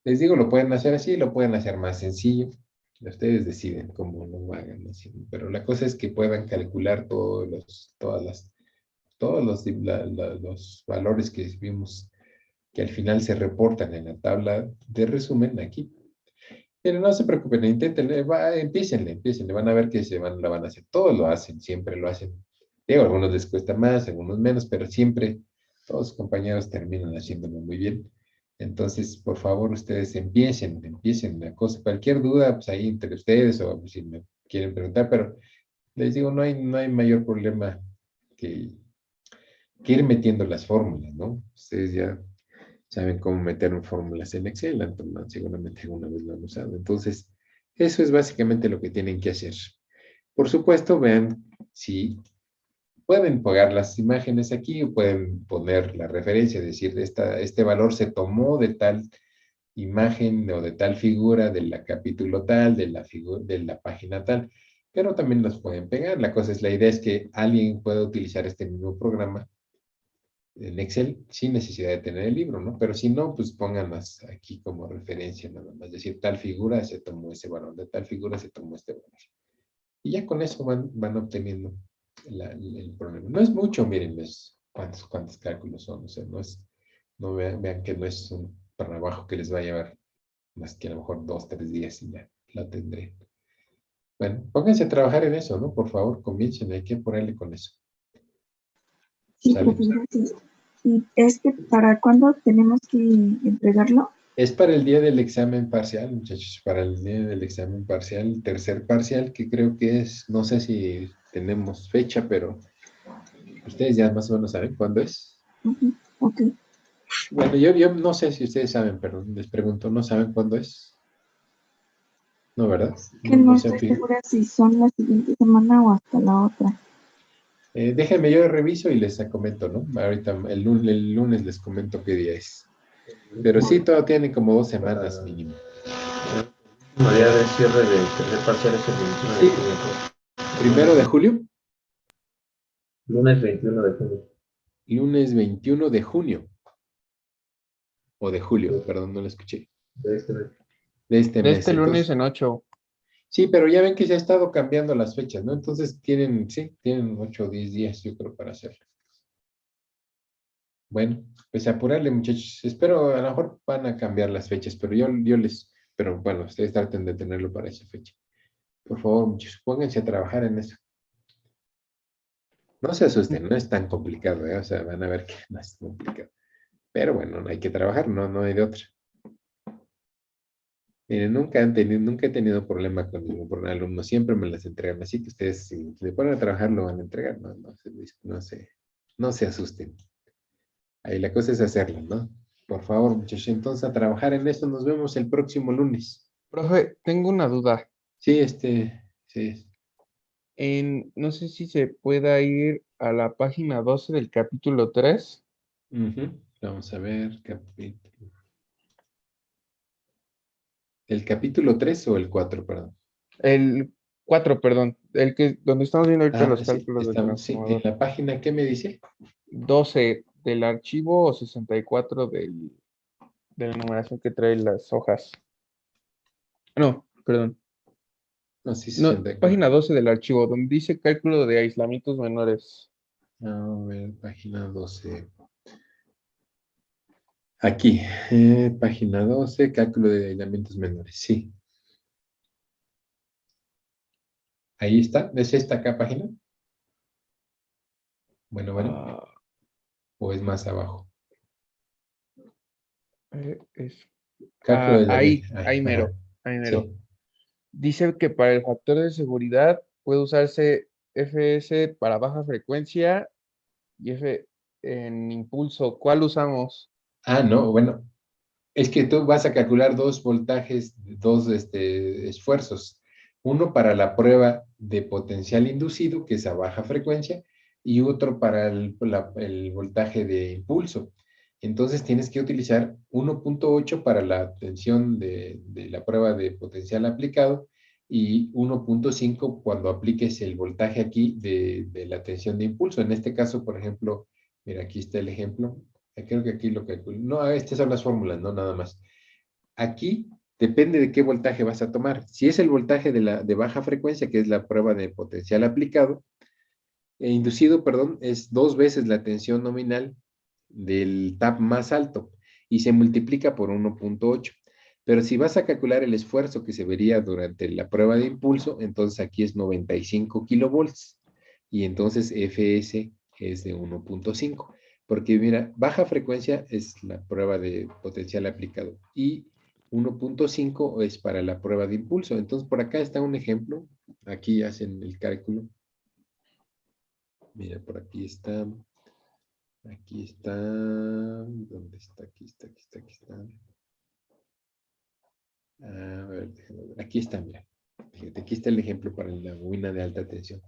Les digo, lo pueden hacer así, lo pueden hacer más sencillo. Ustedes deciden cómo lo hagan, así, pero la cosa es que puedan calcular los valores que vimos que al final se reportan en la tabla de resumen aquí. Pero no se preocupen, inténtenle, empiecenle, van a ver que la van a hacer. Todos lo hacen, siempre lo hacen. Digo, a algunos les cuesta más, a algunos menos, pero siempre todos los compañeros terminan haciéndolo muy bien. Entonces, por favor, ustedes empiecen la cosa. Cualquier duda, pues ahí entre ustedes o si me quieren preguntar, pero les digo, no hay mayor problema que, que ir metiendo las fórmulas, ¿no? Ustedes ya saben cómo meter fórmulas en Excel, seguramente alguna vez lo han usado. Entonces, eso es básicamente lo que tienen que hacer. Por supuesto, vean si pueden pegar las imágenes aquí o pueden poner la referencia, es decir, este valor se tomó de tal imagen o de tal figura, del capítulo tal, de la página tal, pero también los pueden pegar. La idea es que alguien pueda utilizar este mismo programa en Excel sin necesidad de tener el libro, ¿no? Pero si no, pues pónganlas aquí como referencia nada más. Es decir, tal figura se tomó ese valor, de tal figura se tomó este valor. Y ya con eso van obteniendo el problema. No es mucho, miren, cuántos cálculos son. O sea, no vean que no es un trabajo que les va a llevar más que a lo mejor 2, 3 días y ya la tendré. Bueno, pónganse a trabajar en eso, ¿no? Por favor, comiencen, hay que ponerle con eso. Sí, ¿Sale? profe, gracias. ¿Y para cuándo tenemos que entregarlo? Es para el día del examen parcial, muchachos, para el día del examen parcial, tercer parcial, que creo que es, no sé si tenemos fecha, pero ustedes ya más o menos saben cuándo es. Ok. Bueno, yo no sé si ustedes saben, pero les pregunto, ¿no saben cuándo es? No, ¿verdad? Que No, no no se han estoy fijado. segura si son la siguiente semana o hasta la otra. Déjenme, yo reviso y les comento, ¿no? Ahorita, el lunes les comento qué día es. Pero sí, todo tiene como 2 semanas mínimo. El día de cierre de tercer parcial es el 21 de junio. ¿Primero de julio? Lunes 21 de junio. Lunes 21 de junio. O de julio, perdón, no lo escuché. De este mes. De este De mes. este lunes Entonces, en 8. sí, pero ya ven que se ha estado cambiando las fechas, ¿no? Entonces tienen 8 o 10 días, yo creo, para hacerlo. Bueno, pues apurarle, muchachos. Espero, a lo mejor van a cambiar las fechas, pero pero bueno, ustedes traten de tenerlo para esa fecha. Por favor, muchachos, pónganse a trabajar en eso. No se asusten, no es tan complicado, ¿eh? O sea, van a ver que no es complicado. Pero bueno, no hay que trabajar, no hay de otra. Miren, nunca he tenido problema con ningún alumno, siempre me las entregan, así que ustedes si le ponen a trabajar lo van a entregar, no se asusten. Ahí la cosa es hacerlo, ¿no? Por favor, muchachos, entonces a trabajar en esto, nos vemos el próximo lunes. Profe, tengo una duda. Sí, sí. No sé si se pueda ir a la página 12 del capítulo 3. Vamos a ver, ¿el capítulo 3 o el 4, perdón? El 4, perdón. Donde estamos viendo ahorita los Sí, cálculos del sí, en transformador. la página, ¿qué me dice? 12 del archivo o 64 de la numeración que trae las hojas. No, perdón. No, sí, No, 64. página 12 del archivo, donde dice cálculo de aislamientos menores. A ver, página 12. Aquí, página 12, cálculo de aislamientos menores. Sí, ahí está. ¿Es esta acá página? Bueno, Ah, o es más abajo. es, Cálculo de aislamiento. ahí Ajá, mero, ahí mero. sí. Dice que para el factor de seguridad puede usarse FS para baja frecuencia y F en impulso. ¿Cuál usamos? No, bueno, es que tú vas a calcular dos voltajes, dos esfuerzos. Uno para la prueba de potencial inducido, que es a baja frecuencia, y otro para el voltaje de impulso. Entonces tienes que utilizar 1.8 para la tensión de la prueba de potencial aplicado y 1.5 cuando apliques el voltaje aquí de la tensión de impulso. En este caso, por ejemplo, mira, aquí está el ejemplo. Creo que aquí lo calculo. No, estas son las fórmulas, no nada más. Aquí Depende de qué voltaje vas a tomar. Si es el voltaje de baja frecuencia, que es la prueba de potencial aplicado, inducido, perdón, es 2 veces la tensión nominal del tap más alto y se multiplica por 1.8. Pero si vas a calcular el esfuerzo que se vería durante la prueba de impulso, entonces aquí es 95 kilovolts y entonces Fs es de 1.5. Porque mira, baja frecuencia es la prueba de potencial aplicado y 1.5 es para la prueba de impulso. Entonces por acá está un ejemplo. Aquí hacen el cálculo. Mira, por aquí está. Aquí está. ¿Dónde está? Aquí está. A ver, déjame ver. Aquí está, mira. Fíjate, aquí está el ejemplo para la bobina de alta tensión.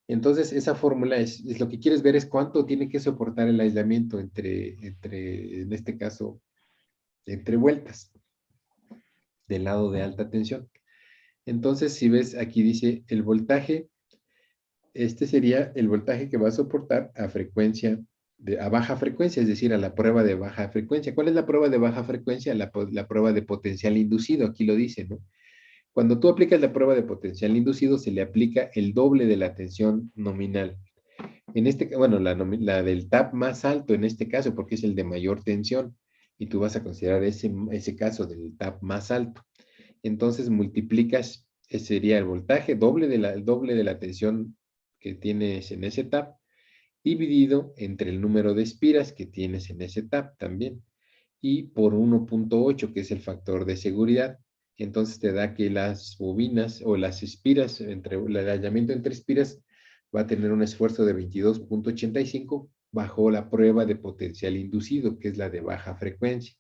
Entonces, esa fórmula es lo que quieres ver es cuánto tiene que soportar el aislamiento en este caso, entre vueltas del lado de alta tensión. Entonces, si ves, aquí dice el voltaje, este sería el voltaje que va a soportar a frecuencia, a baja frecuencia, es decir, a la prueba de baja frecuencia. ¿Cuál es la prueba de baja frecuencia? La prueba de potencial inducido, aquí lo dice, ¿no? Cuando tú aplicas la prueba de potencial inducido, se le aplica el doble de la tensión nominal. En este, bueno, la del tap más alto en este caso, porque es el de mayor tensión, y tú vas a considerar ese caso del tap más alto. Entonces multiplicas, ese sería el voltaje, el doble de la tensión que tienes en ese tap, dividido entre el número de espiras que tienes en ese tap también, y por 1.8, que es el factor de seguridad. Entonces te da que las bobinas o las espiras, el aislamiento entre espiras va a tener un esfuerzo de 22.85 bajo la prueba de potencial inducido, que es la de baja frecuencia.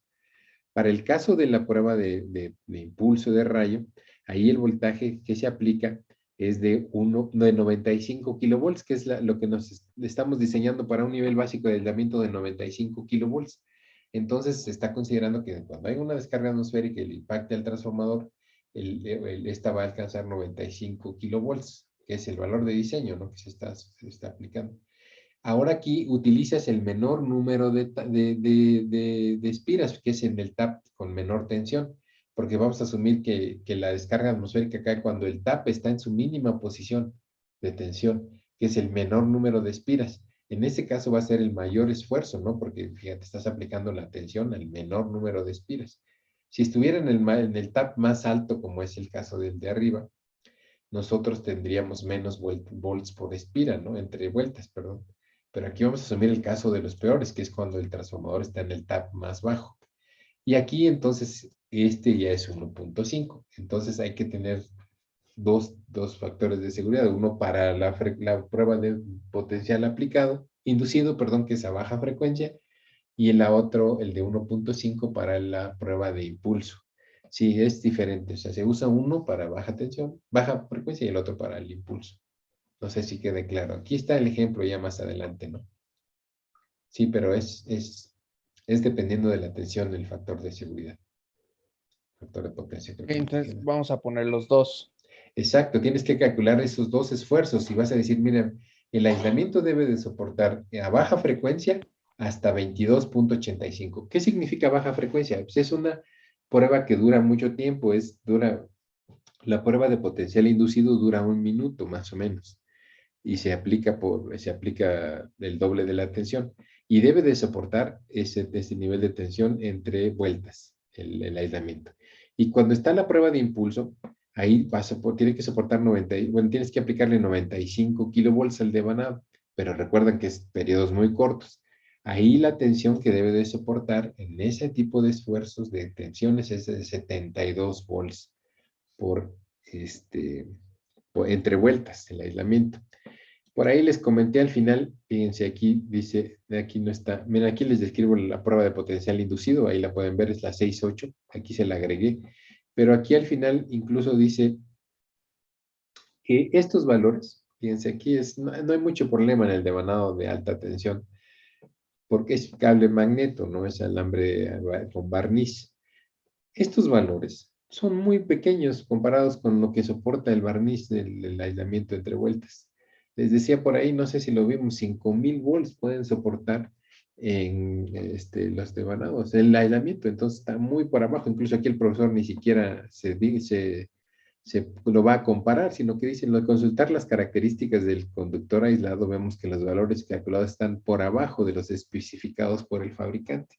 Para el caso de la prueba de impulso de rayo, ahí el voltaje que se aplica es de 95 kilovolts, que es lo que nos estamos diseñando para un nivel básico de aislamiento de 95 kilovolts. Entonces se está considerando que cuando hay una descarga atmosférica y le impacte al transformador, esta va a alcanzar 95 kilovolts, que es el valor de diseño, ¿no? Que se está aplicando. Ahora aquí utilizas el menor número de espiras, que es en el tap con menor tensión, porque vamos a asumir que la descarga atmosférica cae cuando el tap está en su mínima posición de tensión, que es el menor número de espiras. En ese caso va a ser el mayor esfuerzo, ¿no? Porque fíjate, estás aplicando la tensión al menor número de espiras. Si estuviera en el tap más alto, como es el caso del de arriba, nosotros tendríamos menos volts por espira, ¿no? Entre vueltas, perdón. Pero aquí vamos a asumir el caso de los peores, que es cuando el transformador está en el tap más bajo. Y aquí entonces este ya es 1.5. Entonces hay que tener dos factores de seguridad. Uno para la prueba de potencial aplicado, inducido, perdón, que es a baja frecuencia, y el otro, el de 1.5 para la prueba de impulso. Sí, es diferente. O sea, se usa uno para baja tensión, baja frecuencia y el otro para el impulso. No sé si quede claro. Aquí está el ejemplo ya más adelante, ¿no? Sí, pero es dependiendo de la tensión del factor de seguridad. Factor de potencia. Creo que Entonces vamos a poner los dos. Exacto, tienes que calcular esos dos esfuerzos y vas a decir, mira, el aislamiento debe de soportar a baja frecuencia hasta 22.85. ¿Qué significa baja frecuencia? Pues es una prueba que dura mucho tiempo, la prueba de potencial inducido dura 1 minuto más o menos y se aplica el doble de la tensión y debe de soportar ese nivel de tensión entre vueltas, el aislamiento. Y cuando está la prueba de impulso, ahí tiene que soportar tienes que aplicarle 95 kilovolts al devanado, pero recuerden que es periodos muy cortos. Ahí la tensión que debe de soportar en ese tipo de esfuerzos de tensiones es de 72 volts entre vueltas, el aislamiento. Por ahí les comenté al final, fíjense aquí, dice, aquí no está, miren, aquí les describo la prueba de potencial inducido, ahí la pueden ver, es la 6.8, aquí se la agregué, pero aquí al final incluso dice que estos valores, fíjense, aquí no hay mucho problema en el devanado de alta tensión, porque es cable magneto, no es alambre con barniz. Estos valores son muy pequeños comparados con lo que soporta el barniz del aislamiento entre vueltas. Les decía por ahí, no sé si lo vimos, 5,000 volts pueden soportar en los devanados, el aislamiento, entonces está muy por abajo. Incluso aquí el profesor ni siquiera se lo va a comparar, sino que dicen, al consultar las características del conductor aislado, vemos que los valores calculados están por abajo de los especificados por el fabricante.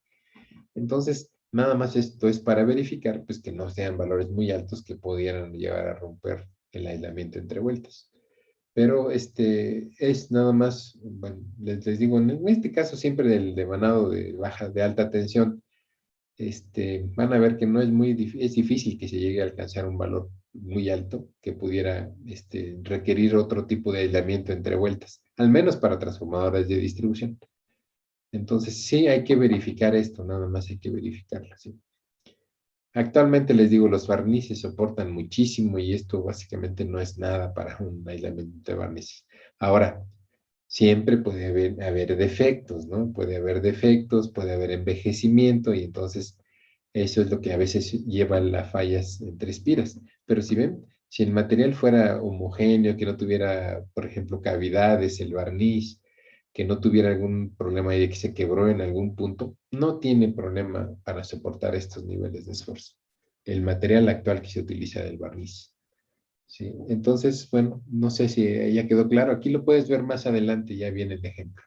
Entonces, nada más esto es para verificar pues, que no sean valores muy altos que pudieran llegar a romper el aislamiento entre vueltas. Pero es nada más, bueno, les digo, en este caso siempre del devanado de alta tensión, van a ver que no es es difícil que se llegue a alcanzar un valor muy alto que pudiera requerir otro tipo de aislamiento entre vueltas, al menos para transformadores de distribución. Entonces sí hay que verificar esto, nada más hay que verificarlo, ¿sí? Actualmente les digo, los barnices soportan muchísimo y esto básicamente no es nada para un aislamiento de barnices. Ahora, siempre puede haber defectos, ¿no? Puede haber defectos, puede haber envejecimiento y entonces eso es lo que a veces lleva a las fallas entre espiras. Pero si ven, si el material fuera homogéneo, que no tuviera, por ejemplo, cavidades, el barniz, que no tuviera algún problema ahí de que se quebró en algún punto, no tiene problema para soportar estos niveles de esfuerzo. El material actual que se utiliza del barniz. ¿Sí? Entonces, bueno, no sé si ya quedó claro. Aquí lo puedes ver más adelante, ya viene el ejemplo.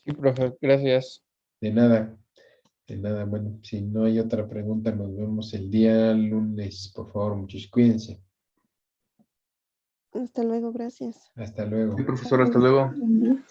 Sí, profe, gracias. De nada, de nada. Bueno, si no hay otra pregunta, nos vemos el día lunes. Por favor, muchos cuídense. Hasta luego, gracias. Hasta luego. Sí, profesor, hasta luego. Buen día.